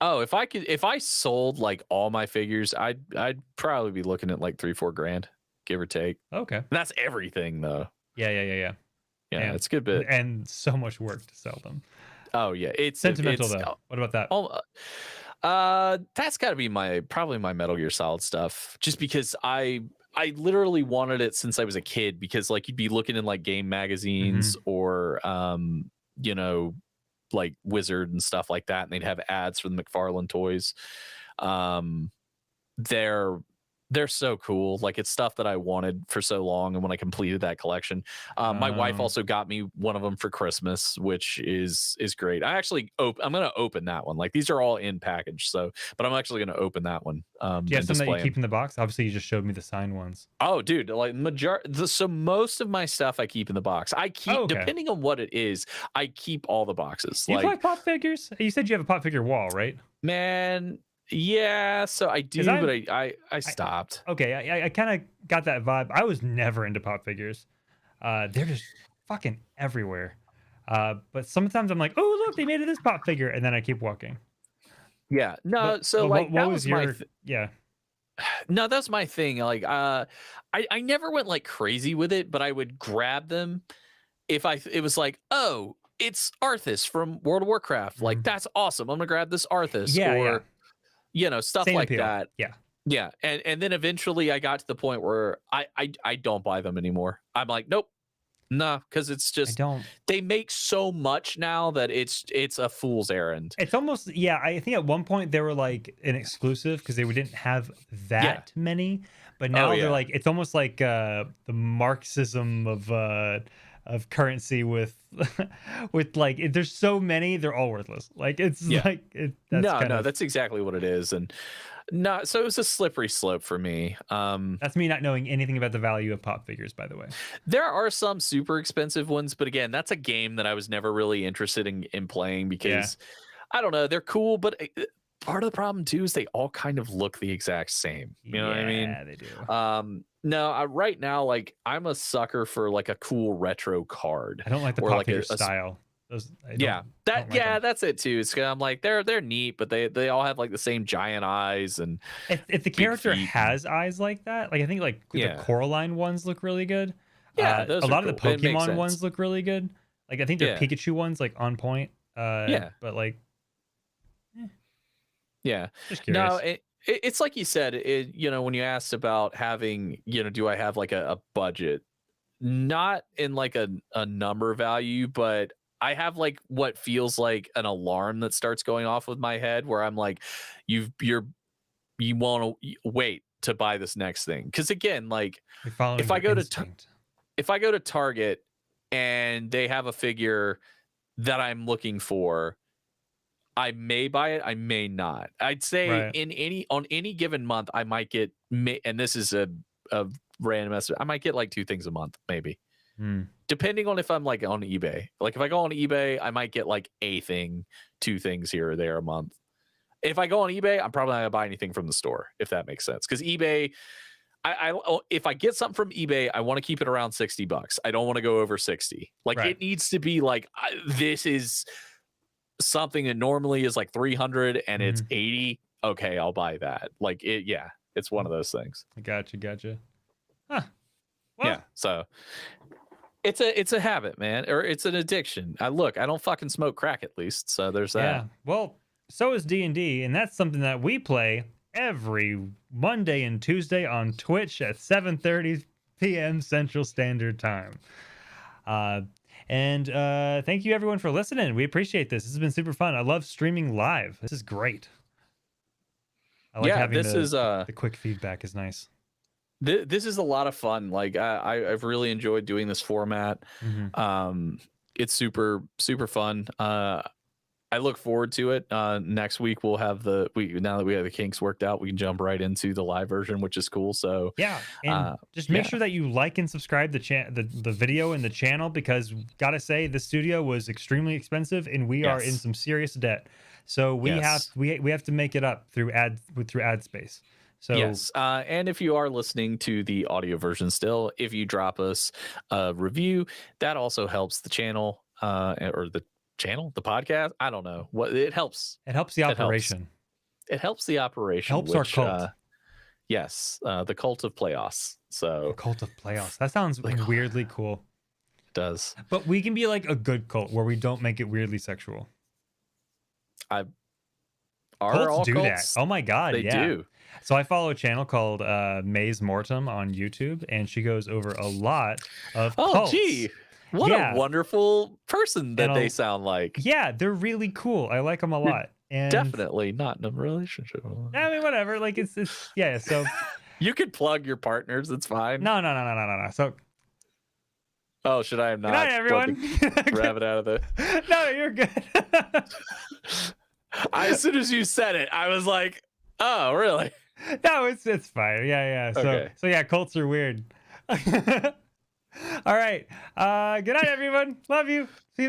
Oh, if I sold like all my figures, I'd probably be looking at like $3-4 grand, give or take. Okay. And that's everything though. Yeah. Yeah, it's a good bit. And so much work to sell them. Oh yeah, it's sentimental though. What about that? That's got to be probably my Metal Gear Solid stuff. Just because I literally wanted it since I was a kid. Because like you'd be looking in like game magazines or you know, like Wizard and stuff like that, and they'd have ads for the McFarlane toys. They're so cool. Like it's stuff that I wanted for so long, and when I completed that collection, my wife also got me one of them for Christmas, which is great. I'm gonna open that one. Like these are all in package, so but I'm actually gonna open that one. Do you have some that you keep in the box? Obviously, you just showed me the signed ones. Oh, dude, like so most of my stuff I keep in the box. I keep depending on what it is, I keep all the boxes. You like pop figures? You said you have a pop figure wall, right? Man, yeah, so I do, but I stopped. Okay, I kind of got that vibe. I was never into pop figures. They're just fucking everywhere. But sometimes I'm like, oh look, they made it this pop figure, and then I keep walking. Yeah, no. So like what was your yeah? No, that's my thing. Like, I never went like crazy with it, but I would grab them if it was like, oh, it's Arthas from World of Warcraft. Like that's awesome. I'm gonna grab this Arthas. Yeah. You know, stuff Same like appeal. that. Yeah. And then eventually I got to the point where I don't buy them anymore. I'm like, nope. Nah, because it's just they make so much now that it's a fool's errand. It's almost I think at one point they were like an exclusive because they didn't have that many, but now they're like it's almost like the Marxism of currency with like there's so many, they're all worthless. Like it's that's exactly what it is. And no, so it was a slippery slope for me. That's me not knowing anything about the value of pop figures, by the way. There are some super expensive ones, but again, that's a game that I was never really interested in playing because I don't know, they're cool, but part of the problem too is they all kind of look the exact same. You know what I mean? Yeah, they do. No, right now, like I'm a sucker for like a cool retro card. I don't like the pop figure style. That's it too. It's I'm like they're neat, but they all have like the same giant eyes. And if the character has eyes like that, like I think like the Coraline ones look really good. Yeah, a lot of the Pokemon ones look really good. Like I think their Pikachu ones like on point. But like, just curious. No, it's like you said. You know, when you asked about having, you know, do I have like a budget? Not in like a number value, but I have like what feels like an alarm that starts going off with my head where I'm like, you want to wait to buy this next thing. Because again, like if I go to Target and they have a figure that I'm looking for, I may buy it, I may not. I'd say on any given month, I might get, and this is a random estimate, I might get like 2 things a month, maybe. Depending on if I'm like on eBay. Like if I go on eBay, I might get like a thing, 2 things here or there a month. If I go on eBay, I'm probably not gonna buy anything from the store, if that makes sense. Because eBay, if I get something from eBay, I want to keep it around $60. I don't want to go over 60. Like it needs to be like this is something that normally is like 300 and it's 80. Okay, I'll buy that. Like it, it's one of those things. Gotcha. Huh. Well, yeah. So it's a habit, man, or it's an addiction. I don't fucking smoke crack at least. So there's that. Yeah. Well, so is D&D, and that's something that we play every Monday and Tuesday on Twitch at 7:30 p.m. Central Standard Time. And thank you everyone for listening. We appreciate this. This has been super fun. I love streaming live. This is great. I like Yeah, having this is the quick feedback is nice. This is a lot of fun. Like I've really enjoyed doing this format. It's super fun. I look forward to it. Next week we'll have now that we have the kinks worked out, we can jump right into the live version, which is cool. So yeah, and just make sure that you like and subscribe the video and the channel, because gotta say the studio was extremely expensive and we are in some serious debt. So we have to make it up through ad space. So yes, and if you are listening to the audio version still, if you drop us a review, that also helps the channel, or the podcast. I don't know what it helps. It helps the operation. It helps the operation. Helps our cult. Yes, the cult of playoffs. So the cult of playoffs. That sounds weirdly cool. It does. But we can be like a good cult where we don't make it weirdly sexual. Cults do that. Oh my god, they do. So I follow a channel called Maze Mortem on YouTube, and she goes over a lot of cults. Gee, what a wonderful person that they sound like. Yeah, they're really cool. I like them a lot. And definitely not in a relationship. I mean, whatever. Like it's yeah. So you could plug your partners. It's fine. No. So. Oh, should I have not? Good night, everyone. Grab it out of the. No, you're good. As soon as you said it, I was like, "Oh, really?" No, it's fine. Yeah. Okay. So yeah, cults are weird. All right. Good night, everyone. Love you. See you.